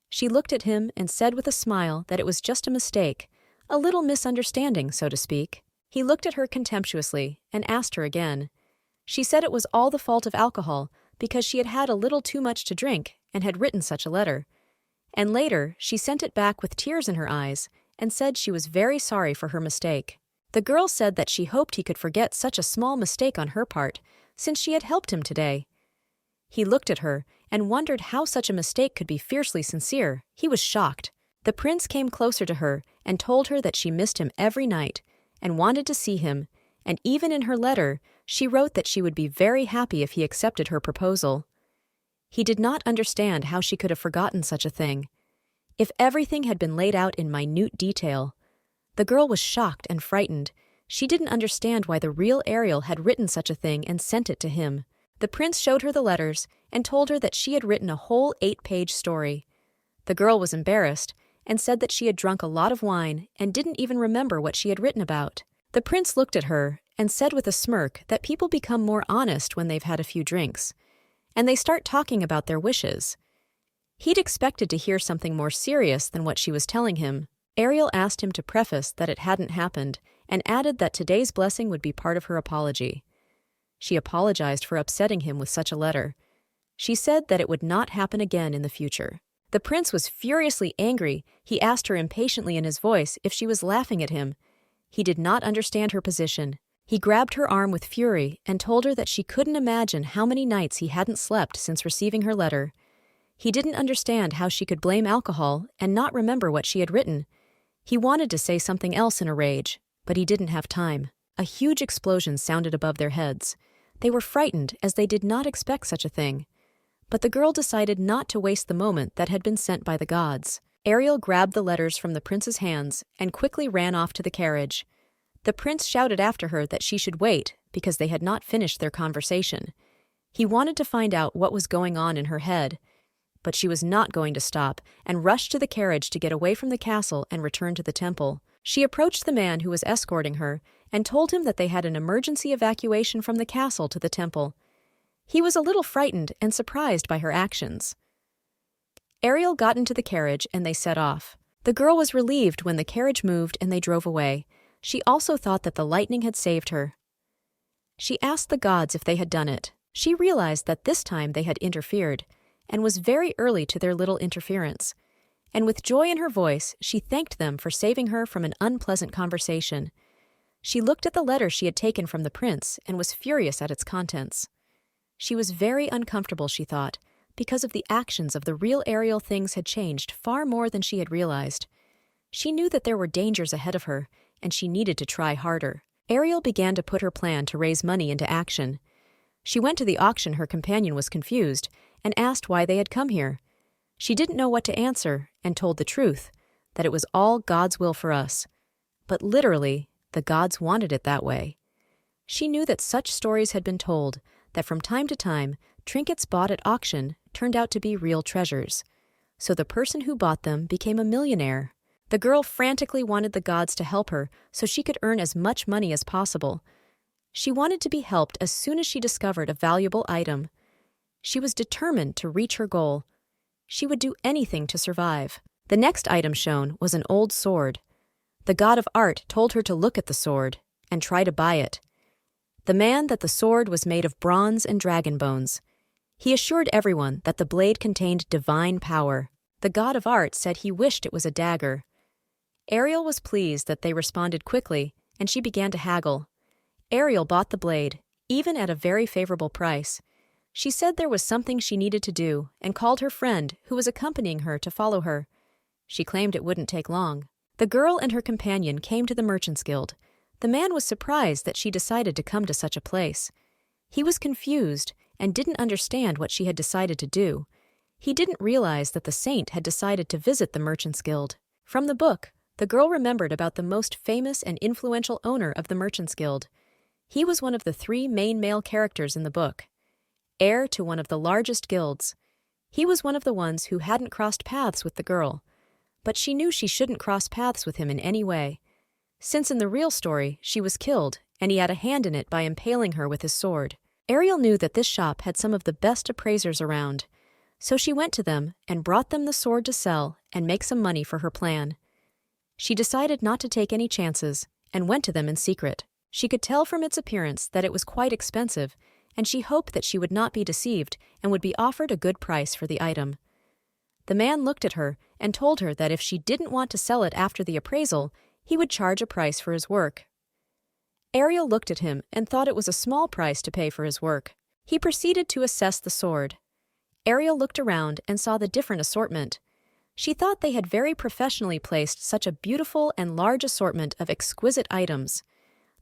Speaker 1: She looked at him and said with a smile that it was just a mistake, a little misunderstanding, so to speak. He looked at her contemptuously and asked her again. She said it was all the fault of alcohol because she had had a little too much to drink and had written such a letter. And later, she sent it back with tears in her eyes and said she was very sorry for her mistake. The girl said that she hoped he could forget such a small mistake on her part, since she had helped him today. He looked at her and wondered how such a mistake could be fiercely sincere. He was shocked. The prince came closer to her and told her that she missed him every night and wanted to see him, and even in her letter, she wrote that she would be very happy if he accepted her proposal. He did not understand how she could have forgotten such a thing. If everything had been laid out in minute detail. The girl was shocked and frightened. She didn't understand why the real Ariel had written such a thing and sent it to him. The prince showed her the letters and told her that she had written a whole 8-page story. The girl was embarrassed and said that she had drunk a lot of wine and didn't even remember what she had written about. The prince looked at her and said with a smirk that people become more honest when they've had a few drinks, and they start talking about their wishes. He'd expected to hear something more serious than what she was telling him. Ariel asked him to preface that it hadn't happened and added that today's blessing would be part of her apology. She apologized for upsetting him with such a letter. She said that it would not happen again in the future. The prince was furiously angry. He asked her impatiently in his voice if she was laughing at him. He did not understand her position. He grabbed her arm with fury and told her that she couldn't imagine how many nights he hadn't slept since receiving her letter. He didn't understand how she could blame alcohol and not remember what she had written. He wanted to say something else in a rage, but he didn't have time. A huge explosion sounded above their heads. They were frightened as they did not expect such a thing. But the girl decided not to waste the moment that had been sent by the gods. Ariel grabbed the letters from the prince's hands and quickly ran off to the carriage. The prince shouted after her that she should wait because they had not finished their conversation. He wanted to find out what was going on in her head, but she was not going to stop and rushed to the carriage to get away from the castle and return to the temple. She approached the man who was escorting her and told him that they had an emergency evacuation from the castle to the temple. He was a little frightened and surprised by her actions. Ariel got into the carriage and they set off. The girl was relieved when the carriage moved and they drove away. She also thought that the lightning had saved her. She asked the gods if they had done it. She realized that this time they had interfered, and was very early to their little interference. And with joy in her voice, she thanked them for saving her from an unpleasant conversation. She looked at the letter she had taken from the prince and was furious at its contents. She was very uncomfortable, she thought, because of the actions of the real Ariel. Things had changed far more than she had realized. She knew that there were dangers ahead of her, and she needed to try harder. Ariel began to put her plan to raise money into action. She went to the auction. Her companion was confused and asked why they had come here. She didn't know what to answer and told the truth, that it was all God's will for us. But literally, the gods wanted it that way. She knew that such stories had been told, that from time to time, trinkets bought at auction turned out to be real treasures. So the person who bought them became a millionaire. The girl frantically wanted the gods to help her so she could earn as much money as possible. She wanted to be helped as soon as she discovered a valuable item. She was determined to reach her goal. She would do anything to survive. The next item shown was an old sword. The god of art told her to look at the sword and try to buy it. The man that the sword was made of bronze and dragon bones. He assured everyone that the blade contained divine power. The god of art said he wished it was a dagger. Ariel was pleased that they responded quickly, and she began to haggle. Ariel bought the blade, even at a very favorable price. She said there was something she needed to do and called her friend, who was accompanying her, to follow her. She claimed it wouldn't take long. The girl and her companion came to the Merchants Guild. The man was surprised that she decided to come to such a place. He was confused and didn't understand what she had decided to do. He didn't realize that the saint had decided to visit the Merchants Guild. From the book, the girl remembered about the most famous and influential owner of the Merchants Guild. He was one of the 3 main male characters in the book, heir to one of the largest guilds. He was one of the ones who hadn't crossed paths with the girl, but she knew she shouldn't cross paths with him in any way, since in the real story she was killed and he had a hand in it by impaling her with his sword. Ariel knew that this shop had some of the best appraisers around, so she went to them and brought them the sword to sell and make some money for her plan. She decided not to take any chances and went to them in secret. She could tell from its appearance that it was quite expensive, and she hoped that she would not be deceived and would be offered a good price for the item. The man looked at her and told her that if she didn't want to sell it after the appraisal, he would charge a price for his work. Ariel looked at him and thought it was a small price to pay for his work. He proceeded to assess the sword. Ariel looked around and saw the different assortment. She thought they had very professionally placed such a beautiful and large assortment of exquisite items.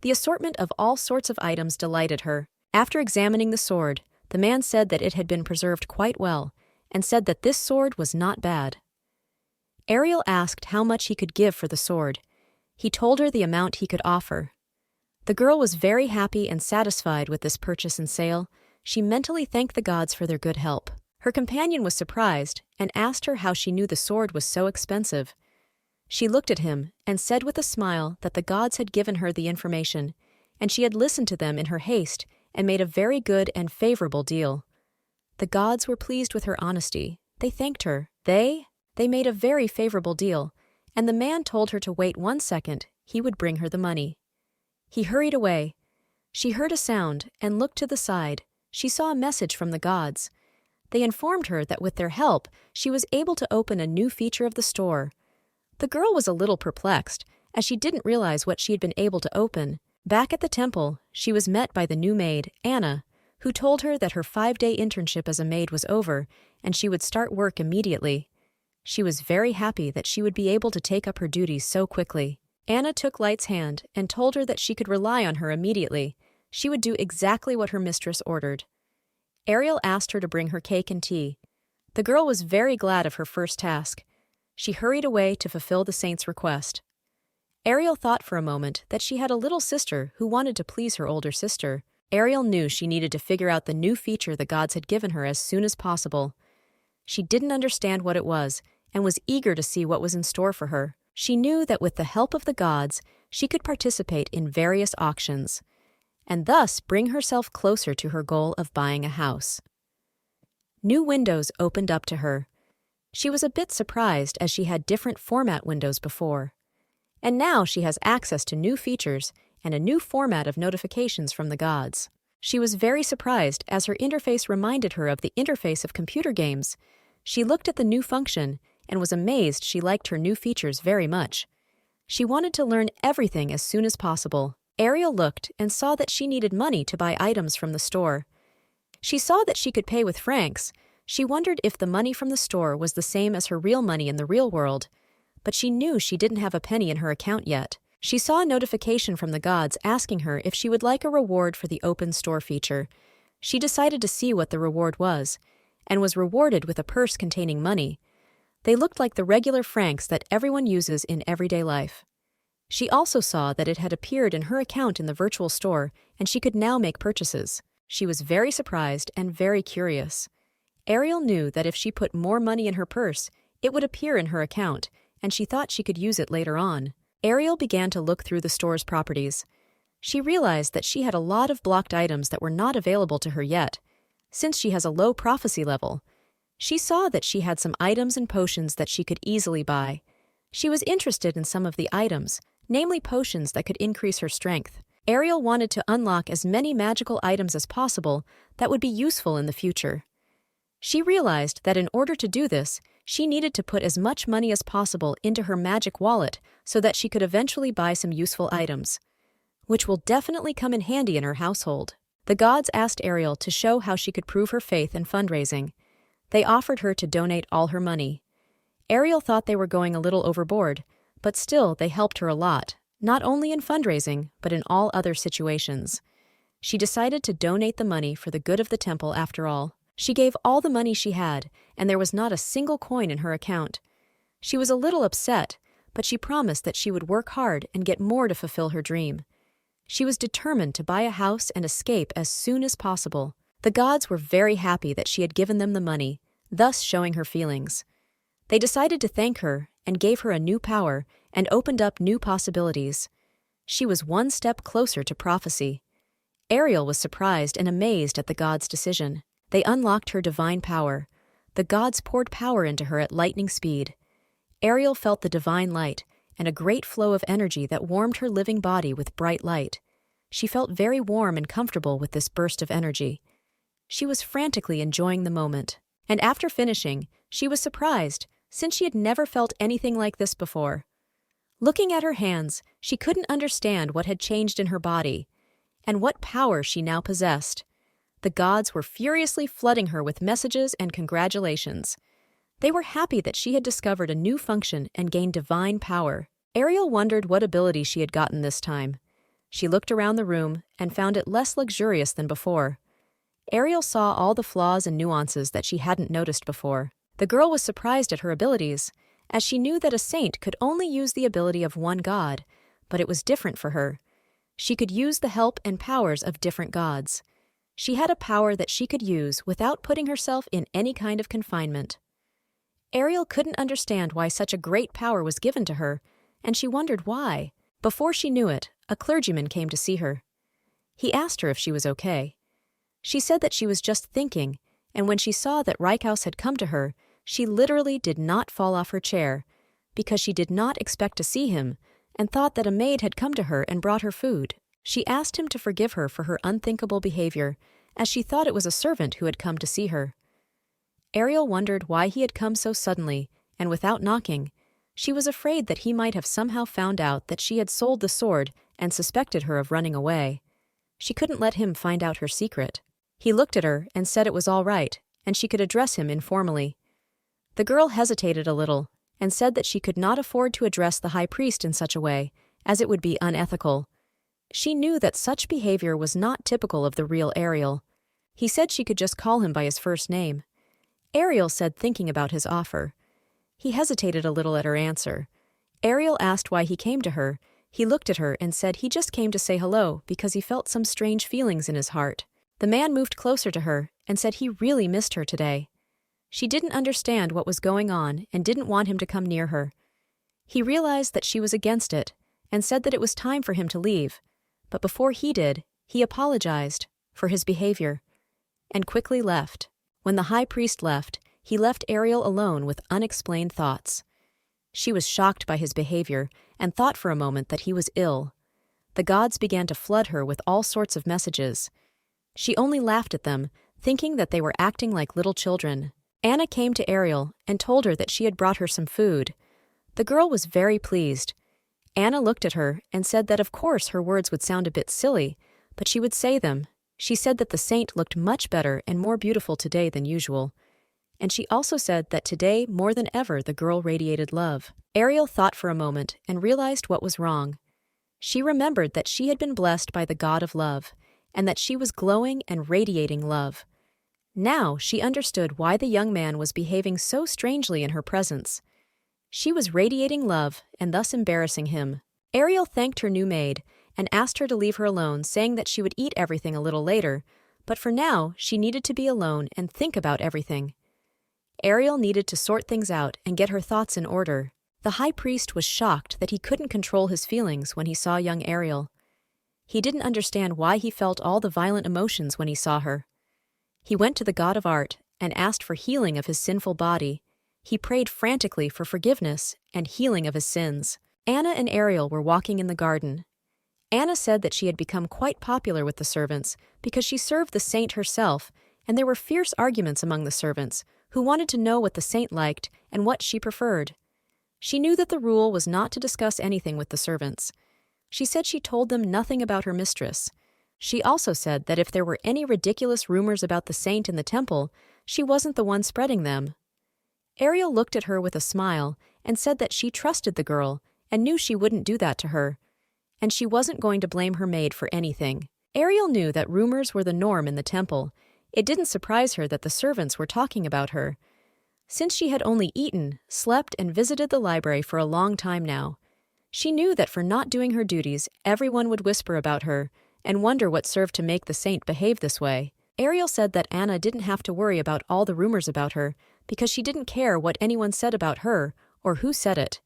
Speaker 1: The assortment of all sorts of items delighted her. After examining the sword, the man said that it had been preserved quite well, and said that this sword was not bad. Ariel asked how much he could give for the sword. He told her the amount he could offer. The girl was very happy and satisfied with this purchase and sale. She mentally thanked the gods for their good help. Her companion was surprised and asked her how she knew the sword was so expensive. She looked at him and said with a smile that the gods had given her the information, and she had listened to them in her haste and made a very good and favorable deal. The gods were pleased with her honesty. They thanked her. They made a very favorable deal, and the man told her to wait 1 second. He would bring her the money. He hurried away. She heard a sound and looked to the side. She saw a message from the gods. They informed her that with their help, she was able to open a new feature of the store. The girl was a little perplexed, as she didn't realize what she had been able to open. Back at the temple, she was met by the new maid, Anna, who told her that her 5-day internship as a maid was over and she would start work immediately. She was very happy that she would be able to take up her duties so quickly. Anna took Light's hand and told her that she could rely on her immediately. She would do exactly what her mistress ordered. Ariel asked her to bring her cake and tea. The girl was very glad of her first task. She hurried away to fulfill the saint's request. Ariel thought for a moment that she had a little sister who wanted to please her older sister. Ariel knew she needed to figure out the new feature the gods had given her as soon as possible. She didn't understand what it was and was eager to see what was in store for her. She knew that with the help of the gods, she could participate in various auctions, and thus bring herself closer to her goal of buying a house. New windows opened up to her. She was a bit surprised as she had different format windows before. And now she has access to new features and a new format of notifications from the gods. She was very surprised as her interface reminded her of the interface of computer games. She looked at the new function and was amazed she liked her new features very much. She wanted to learn everything as soon as possible. Ariel looked and saw that she needed money to buy items from the store. She saw that she could pay with francs. She wondered if the money from the store was the same as her real money in the real world, but she knew she didn't have a penny in her account yet. She saw a notification from the gods asking her if she would like a reward for the open store feature. She decided to see what the reward was, and was rewarded with a purse containing money. They looked like the regular francs that everyone uses in everyday life. She also saw that it had appeared in her account in the virtual store, and she could now make purchases. She was very surprised and very curious. Ariel knew that if she put more money in her purse, it would appear in her account, and she thought she could use it later on. Ariel began to look through the store's properties. She realized that she had a lot of blocked items that were not available to her yet, since she has a low prophecy level. She saw that she had some items and potions that she could easily buy. She was interested in some of the items, namely potions that could increase her strength. Ariel wanted to unlock as many magical items as possible that would be useful in the future. She realized that in order to do this, she needed to put as much money as possible into her magic wallet so that she could eventually buy some useful items, which will definitely come in handy in her household. The gods asked Ariel to show how she could prove her faith in fundraising. They offered her to donate all her money. Ariel thought they were going a little overboard, but still they helped her a lot, not only in fundraising, but in all other situations. She decided to donate the money for the good of the temple after all. She gave all the money she had, and there was not a single coin in her account. She was a little upset, but she promised that she would work hard and get more to fulfill her dream. She was determined to buy a house and escape as soon as possible. The gods were very happy that she had given them the money, thus showing her feelings. They decided to thank her and gave her a new power and opened up new possibilities. She was one step closer to prophecy. Ariel was surprised and amazed at the gods' decision. They unlocked her divine power. The gods poured power into her at lightning speed. Ariel felt the divine light and a great flow of energy that warmed her living body with bright light. She felt very warm and comfortable with this burst of energy. She was frantically enjoying the moment. And after finishing, she was surprised, since she had never felt anything like this before. Looking at her hands, she couldn't understand what had changed in her body, and what power she now possessed. The gods were furiously flooding her with messages and congratulations. They were happy that she had discovered a new function and gained divine power. Ariel wondered what ability she had gotten this time. She looked around the room and found it less luxurious than before. Ariel saw all the flaws and nuances that she hadn't noticed before. The girl was surprised at her abilities, as she knew that a saint could only use the ability of one god, but it was different for her. She could use the help and powers of different gods. She had a power that she could use without putting herself in any kind of confinement. Ariel couldn't understand why such a great power was given to her, and she wondered why. Before she knew it, a clergyman came to see her. He asked her if she was okay. She said that she was just thinking, and when she saw that Reincarnated had come to her, she literally did not fall off her chair, because she did not expect to see him, and thought that a maid had come to her and brought her food. She asked him to forgive her for her unthinkable behavior, as she thought it was a servant who had come to see her. Ariel wondered why he had come so suddenly, and without knocking. She was afraid that he might have somehow found out that she had sold the sword and suspected her of running away. She couldn't let him find out her secret. He looked at her and said it was all right, and she could address him informally. The girl hesitated a little, and said that she could not afford to address the high priest in such a way, as it would be unethical. She knew that such behavior was not typical of the real Ariel. He said she could just call him by his first name. Ariel said, thinking about his offer. He hesitated a little at her answer. Ariel asked why he came to her. He looked at her and said he just came to say hello because he felt some strange feelings in his heart. The man moved closer to her and said he really missed her today. She didn't understand what was going on and didn't want him to come near her. He realized that she was against it and said that it was time for him to leave. But before he did, he apologized for his behavior and quickly left. When the high priest left, he left Ariel alone with unexplained thoughts. She was shocked by his behavior and thought for a moment that he was ill. The gods began to flood her with all sorts of messages. She only laughed at them, thinking that they were acting like little children. Anna came to Ariel and told her that she had brought her some food. The girl was very pleased. Anna looked at her and said that of course her words would sound a bit silly, but she would say them. She said that the saint looked much better and more beautiful today than usual. And she also said that today, more than ever, the girl radiated love. Ariel thought for a moment and realized what was wrong. She remembered that she had been blessed by the God of love, and that she was glowing and radiating love. Now she understood why the young man was behaving so strangely in her presence. She was radiating love and thus embarrassing him. Ariel thanked her new maid and asked her to leave her alone, saying that she would eat everything a little later, but for now she needed to be alone and think about everything. Ariel needed to sort things out and get her thoughts in order. The high priest was shocked that he couldn't control his feelings when he saw young Ariel. He didn't understand why he felt all the violent emotions when he saw her. He went to the god of art and asked for healing of his sinful body. He prayed frantically for forgiveness and healing of his sins. Anna and Ariel were walking in the garden. Anna said that she had become quite popular with the servants because she served the saint herself, and there were fierce arguments among the servants, who wanted to know what the saint liked and what she preferred. She knew that the rule was not to discuss anything with the servants. She said she told them nothing about her mistress. She also said that if there were any ridiculous rumors about the saint in the temple, she wasn't the one spreading them. Ariel looked at her with a smile and said that she trusted the girl and knew she wouldn't do that to her, and she wasn't going to blame her maid for anything. Ariel knew that rumors were the norm in the temple. It didn't surprise her that the servants were talking about her. Since she had only eaten, slept, and visited the library for a long time now, she knew that for not doing her duties, everyone would whisper about her and wonder what served to make the saint behave this way. Ariel said that Anna didn't have to worry about all the rumors about her because she didn't care what anyone said about her or who said it.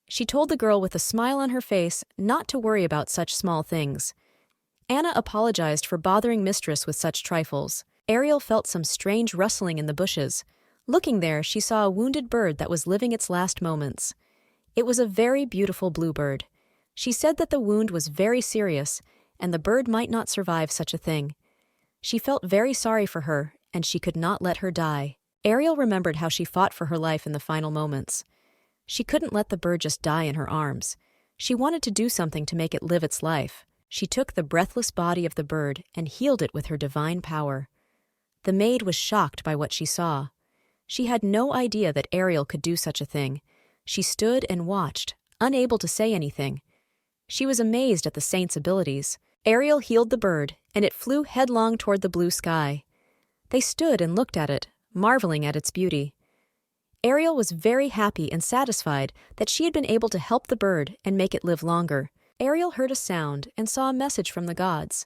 Speaker 1: She told the girl with a smile on her face not to worry about such small things. Anna apologized for bothering Mistress with such trifles. Ariel felt some strange rustling in the bushes. Looking there, she saw a wounded bird that was living its last moments. It was a very beautiful bluebird. She said that the wound was very serious, and the bird might not survive such a thing. She felt very sorry for her, and she could not let her die. Ariel remembered how she fought for her life in the final moments. She couldn't let the bird just die in her arms. She wanted to do something to make it live its life. She took the breathless body of the bird and healed it with her divine power. The maid was shocked by what she saw. She had no idea that Ariel could do such a thing. She stood and watched, unable to say anything. She was amazed at the saint's abilities. Ariel healed the bird, and it flew headlong toward the blue sky. They stood and looked at it, marveling at its beauty. Ariel was very happy and satisfied that she had been able to help the bird and make it live longer. Ariel heard a sound and saw a message from the gods.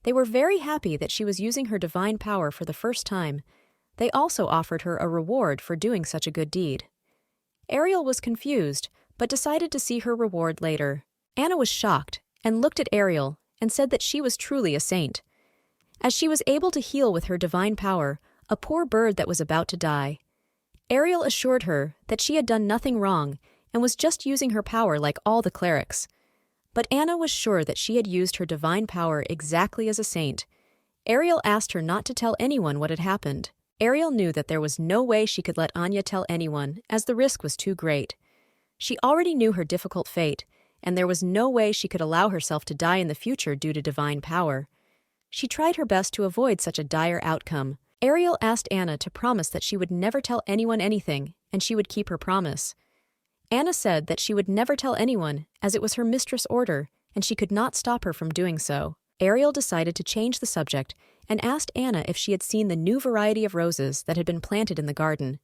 Speaker 1: They were very happy that she was using her divine power for the first time. They also offered her a reward for doing such a good deed. Ariel was confused, but decided to see her reward later. Anna was shocked and looked at Ariel and said that she was truly a saint. As she was able to heal with her divine power a poor bird that was about to die, Ariel assured her that she had done nothing wrong and was just using her power like all the clerics. But Anna was sure that she had used her divine power exactly as a saint. Ariel asked her not to tell anyone what had happened. Ariel knew that there was no way she could let Anya tell anyone, as the risk was too great. She already knew her difficult fate, and there was no way she could allow herself to die in the future due to divine power. She tried her best to avoid such a dire outcome. Ariel asked Anna to promise that she would never tell anyone anything, and she would keep her promise. Anna said that she would never tell anyone, as it was her mistress' order, and she could not stop her from doing so. Ariel decided to change the subject and asked Anna if she had seen the new variety of roses that had been planted in the garden.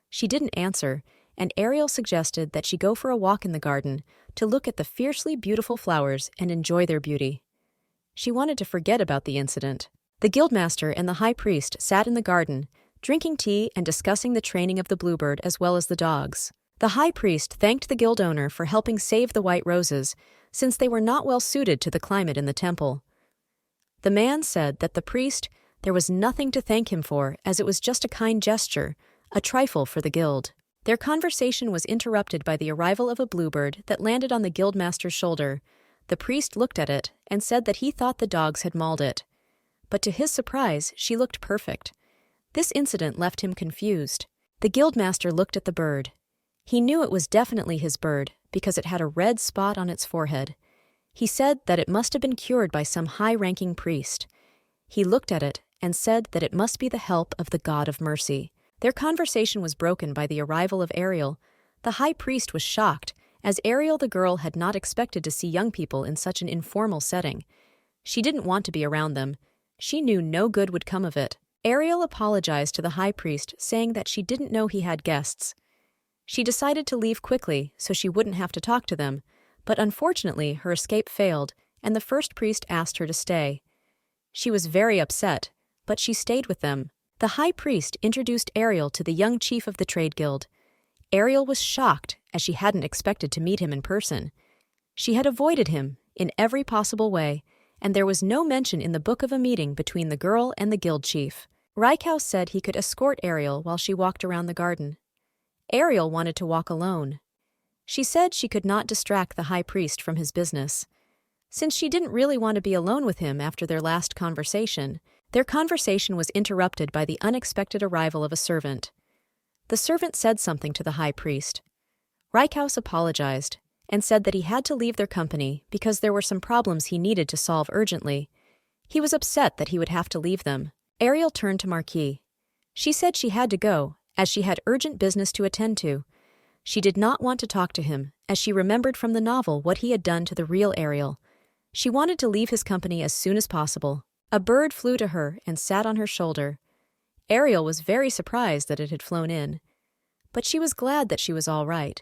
Speaker 1: She didn't answer, and Ariel suggested that she go for a walk in the garden to look at the fiercely beautiful flowers and enjoy their beauty. She wanted to forget about the incident. The guildmaster and the high priest sat in the garden, drinking tea and discussing the training of the bluebird as well as the dogs. The high priest thanked the guild owner for helping save the white roses, since they were not well suited to the climate in the temple. The man said that the priest, there was nothing to thank him for, as it was just a kind gesture, a trifle for the guild. Their conversation was interrupted by the arrival of a bluebird that landed on the guildmaster's shoulder. The priest looked at it and said that he thought the dogs had mauled it. But to his surprise, she looked perfect. This incident left him confused. The guildmaster looked at the bird. He knew it was definitely his bird because it had a red spot on its forehead. He said that it must have been cured by some high-ranking priest. He looked at it and said that it must be the help of the God of mercy. Their conversation was broken by the arrival of Ariel. The high priest was shocked, as Ariel the girl had not expected to see young people in such an informal setting. She didn't want to be around them. She knew no good would come of it. Ariel apologized to the high priest, saying that she didn't know he had guests. She decided to leave quickly so she wouldn't have to talk to them, but unfortunately her escape failed, and the first priest asked her to stay. She was very upset, but she stayed with them. The high priest introduced Ariel to the young chief of the trade guild. Ariel was shocked, as she hadn't expected to meet him in person. She had avoided him in every possible way, and there was no mention in the book of a meeting between the girl and the guild chief. Rykau said he could escort Ariel while she walked around the garden. Ariel wanted to walk alone. She said she could not distract the high priest from his business. Since she didn't really want to be alone with him after their last conversation, their conversation was interrupted by the unexpected arrival of a servant. The servant said something to the high priest. Rykau apologized and said that he had to leave their company because there were some problems he needed to solve urgently. He was upset that he would have to leave them. Ariel turned to Marquis. She said she had to go, as she had urgent business to attend to. She did not want to talk to him, as she remembered from the novel what he had done to the real Ariel. She wanted to leave his company as soon as possible. A bird flew to her and sat on her shoulder. Ariel was very surprised that it had flown in. But she was glad that she was all right.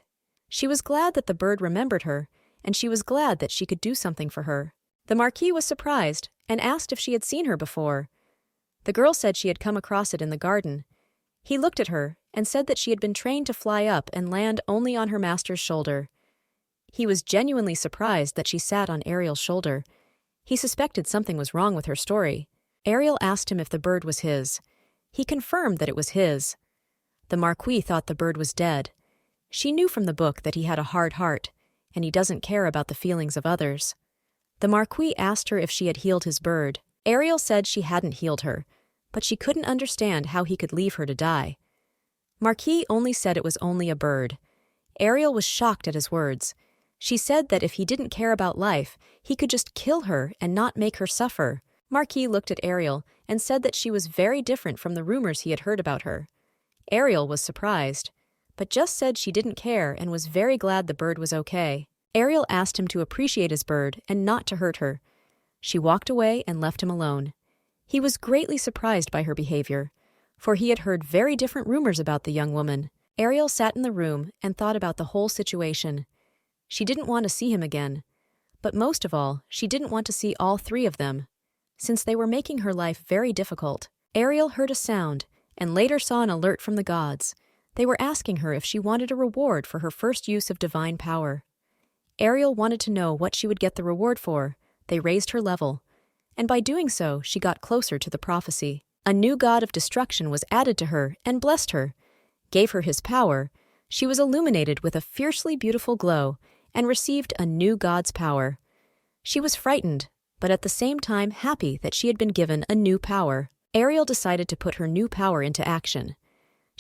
Speaker 1: She was glad that the bird remembered her, and she was glad that she could do something for her. The Marquis was surprised and asked if she had seen her before. The girl said she had come across it in the garden. He looked at her and said that she had been trained to fly up and land only on her master's shoulder. He was genuinely surprised that she sat on Ariel's shoulder. He suspected something was wrong with her story. Ariel asked him if the bird was his. He confirmed that it was his. The Marquis thought the bird was dead. She knew from the book that he had a hard heart, and he doesn't care about the feelings of others. The Marquis asked her if she had healed his bird. Ariel said she hadn't healed her, but she couldn't understand how he could leave her to die. Marquis only said it was only a bird. Ariel was shocked at his words. She said that if he didn't care about life, he could just kill her and not make her suffer. Marquis looked at Ariel and said that she was very different from the rumors he had heard about her. Ariel was surprised, but just said she didn't care and was very glad the bird was okay. Ariel asked him to appreciate his bird and not to hurt her. She walked away and left him alone. He was greatly surprised by her behavior, for he had heard very different rumors about the young woman. Ariel sat in the room and thought about the whole situation. She didn't want to see him again, but most of all, she didn't want to see all three of them, since they were making her life very difficult. Ariel heard a sound and later saw an alert from the gods. They were asking her if she wanted a reward for her first use of divine power. Ariel wanted to know what she would get the reward for. They raised her level, and by doing so, she got closer to the prophecy. A new god of destruction was added to her and blessed her, gave her his power. She was illuminated with a fiercely beautiful glow and received a new god's power. She was frightened, but at the same time happy that she had been given a new power. Ariel decided to put her new power into action.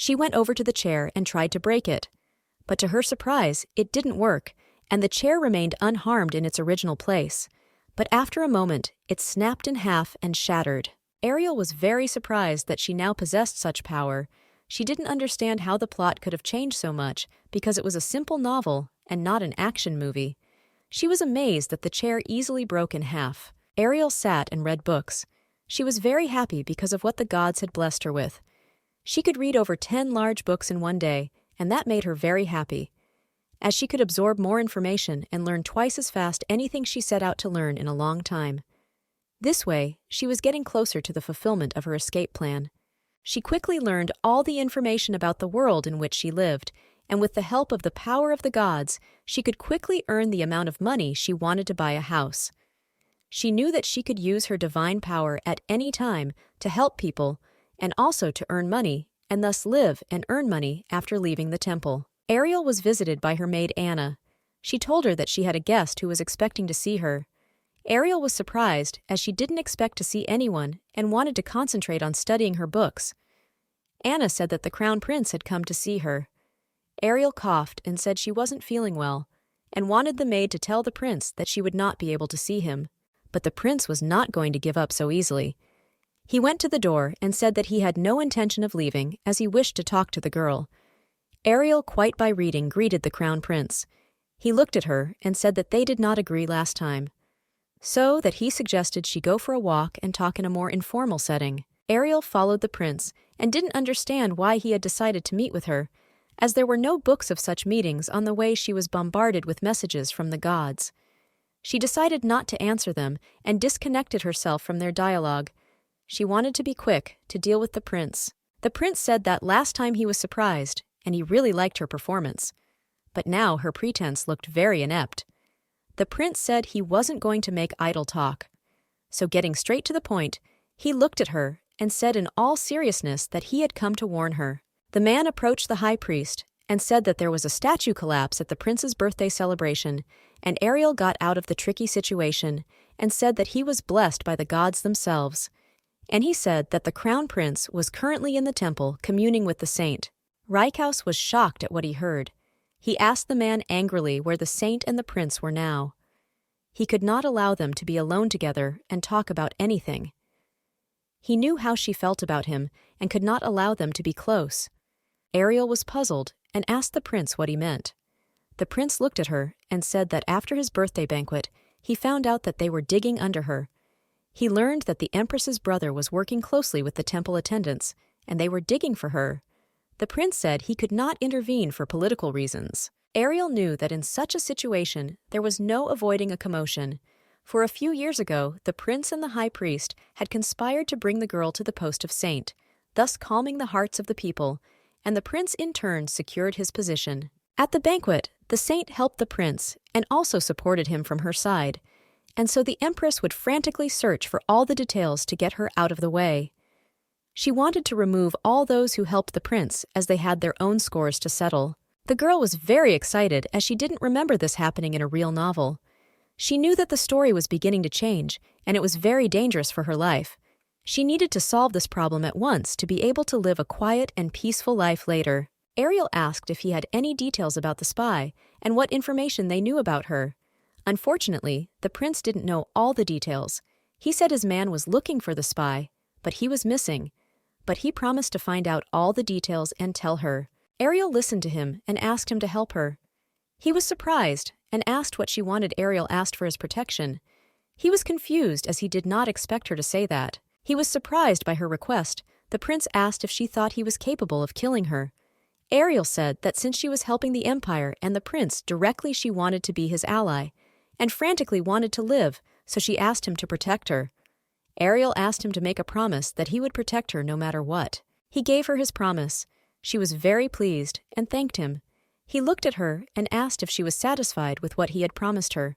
Speaker 1: She went over to the chair and tried to break it, but to her surprise, it didn't work, and the chair remained unharmed in its original place. But after a moment, it snapped in half and shattered. Ariel was very surprised that she now possessed such power. She didn't understand how the plot could have changed so much because it was a simple novel and not an action movie. She was amazed that the chair easily broke in half. Ariel sat and read books. She was very happy because of what the gods had blessed her with. She could read over 10 large books in one day, and that made her very happy, as she could absorb more information and learn twice as fast anything she set out to learn in a long time. This way, she was getting closer to the fulfillment of her escape plan. She quickly learned all the information about the world in which she lived, and with the help of the power of the gods, she could quickly earn the amount of money she wanted to buy a house. She knew that she could use her divine power at any time to help people and also to earn money, and thus live and earn money after leaving the temple. Ariel was visited by her maid Anna. She told her that she had a guest who was expecting to see her. Ariel was surprised, as she didn't expect to see anyone and wanted to concentrate on studying her books. Anna said that the crown prince had come to see her. Ariel coughed and said she wasn't feeling well, and wanted the maid to tell the prince that she would not be able to see him. But the prince was not going to give up so easily. He went to the door and said that he had no intention of leaving, as he wished to talk to the girl. Ariel, quite by reading, greeted the crown prince. He looked at her and said that they did not agree last time, so that he suggested she go for a walk and talk in a more informal setting. Ariel followed the prince and didn't understand why he had decided to meet with her, as there were no books of such meetings. On the way, she was bombarded with messages from the gods. She decided not to answer them and disconnected herself from their dialogue. She wanted to be quick to deal with the prince. The prince said that last time he was surprised, and he really liked her performance. But now her pretense looked very inept. The prince said he wasn't going to make idle talk. So getting straight to the point, he looked at her and said in all seriousness that he had come to warn her. The man approached the high priest and said that there was a statue collapse at the prince's birthday celebration, and Ariel got out of the tricky situation and said that he was blessed by the gods themselves. And he said that the crown prince was currently in the temple communing with the saint. Reincarnated was shocked at what he heard. He asked the man angrily where the saint and the prince were now. He could not allow them to be alone together and talk about anything. He knew how she felt about him and could not allow them to be close. Ariel was puzzled and asked the prince what he meant. The prince looked at her and said that after his birthday banquet, he found out that they were digging under her. He learned that the empress's brother was working closely with the temple attendants, and they were digging for her. The prince said he could not intervene for political reasons. Ariel knew that in such a situation there was no avoiding a commotion. For a few years ago, the prince and the high priest had conspired to bring the girl to the post of saint, thus calming the hearts of the people, and the prince in turn secured his position. At the banquet, the saint helped the prince and also supported him from her side, and so the empress would frantically search for all the details to get her out of the way. She wanted to remove all those who helped the prince as they had their own scores to settle. The girl was very excited as she didn't remember this happening in a real novel. She knew that the story was beginning to change, and it was very dangerous for her life. She needed to solve this problem at once to be able to live a quiet and peaceful life later. Ariel asked if he had any details about the spy and what information they knew about her. Unfortunately, the prince didn't know all the details. He said his man was looking for the spy, but he was missing. But he promised to find out all the details and tell her. Ariel listened to him and asked him to help her. He was surprised and asked what she wanted. Ariel asked for his protection. He was confused as he did not expect her to say that. He was surprised by her request. The prince asked if she thought he was capable of killing her. Ariel said that since she was helping the empire and the prince directly, she wanted to be his ally, and frantically wanted to live, so she asked him to protect her. Ariel asked him to make a promise that he would protect her no matter what. He gave her his promise. She was very pleased and thanked him. He looked at her and asked if she was satisfied with what he had promised her.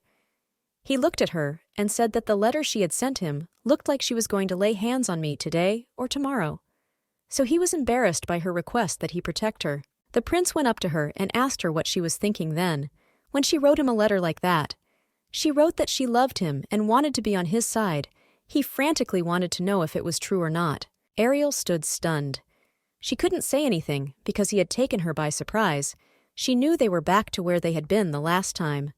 Speaker 1: He looked at her and said that the letter she had sent him looked like she was going to lay hands on me today or tomorrow. So he was embarrassed by her request that he protect her. The prince went up to her and asked her what she was thinking then, when she wrote him a letter like that. She wrote that she loved him and wanted to be on his side. He frantically wanted to know if it was true or not. Ariel stood stunned. She couldn't say anything because he had taken her by surprise. She knew they were back to where they had been the last time.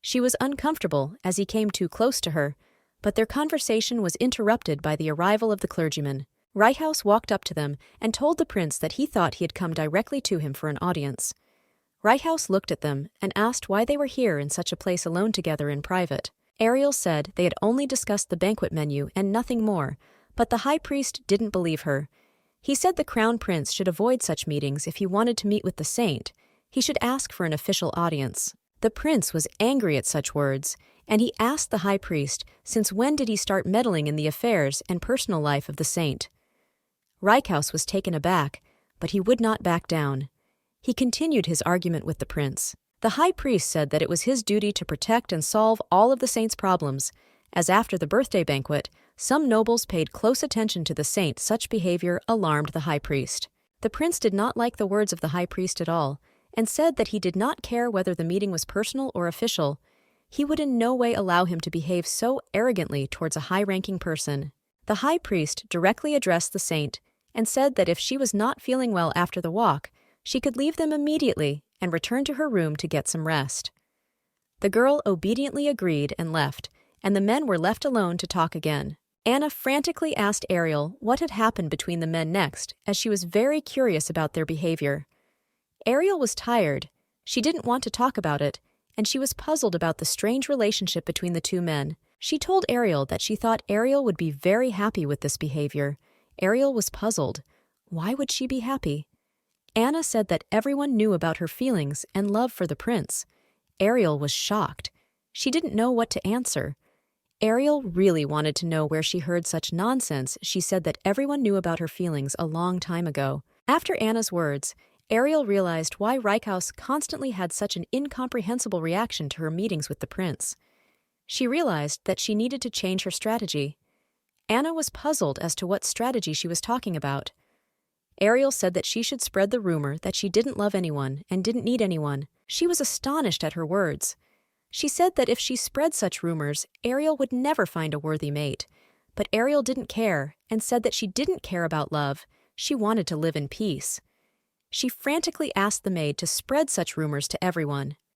Speaker 1: She was uncomfortable as he came too close to her, but their conversation was interrupted by the arrival of the clergyman. Reincarnated walked up to them and told the prince that he thought he had come directly to him for an audience. Reincarnated looked at them and asked why they were here in such a place alone together in private. Ariel said they had only discussed the banquet menu and nothing more, but the high priest didn't believe her. He said the crown prince should avoid such meetings if he wanted to meet with the saint. He should ask for an official audience. The prince was angry at such words, and he asked the high priest since when did he start meddling in the affairs and personal life of the saint. Reincarnated was taken aback, but he would not back down. He continued his argument with the prince. The high priest said that it was his duty to protect and solve all of the saint's problems, as after the birthday banquet, some nobles paid close attention to the saint. Such behavior alarmed the high priest. The prince did not like the words of the high priest at all, and said that he did not care whether the meeting was personal or official. He would in no way allow him to behave so arrogantly towards a high-ranking person. The high priest directly addressed the saint and said that if she was not feeling well after the walk, she could leave them immediately and return to her room to get some rest. The girl obediently agreed and left, and the men were left alone to talk again. Anna frantically asked Ariel what had happened between the men next, as she was very curious about their behavior. Ariel was tired. She didn't want to talk about it, and she was puzzled about the strange relationship between the two men. She told Ariel that she thought Ariel would be very happy with this behavior. Ariel was puzzled. Why would she be happy? Anna said that everyone knew about her feelings and love for the prince. Ariel was shocked. She didn't know what to answer. Ariel really wanted to know where she heard such nonsense. She said that everyone knew about her feelings a long time ago. After Anna's words, Ariel realized why Reincarnated constantly had such an incomprehensible reaction to her meetings with the prince. She realized that she needed to change her strategy. Anna was puzzled as to what strategy she was talking about. Ariel said that she should spread the rumor that she didn't love anyone and didn't need anyone. She was astonished at her words. She said that if she spread such rumors, Ariel would never find a worthy mate. But Ariel didn't care and said that she didn't care about love. She wanted to live in peace. She frantically asked the maid to spread such rumors to everyone.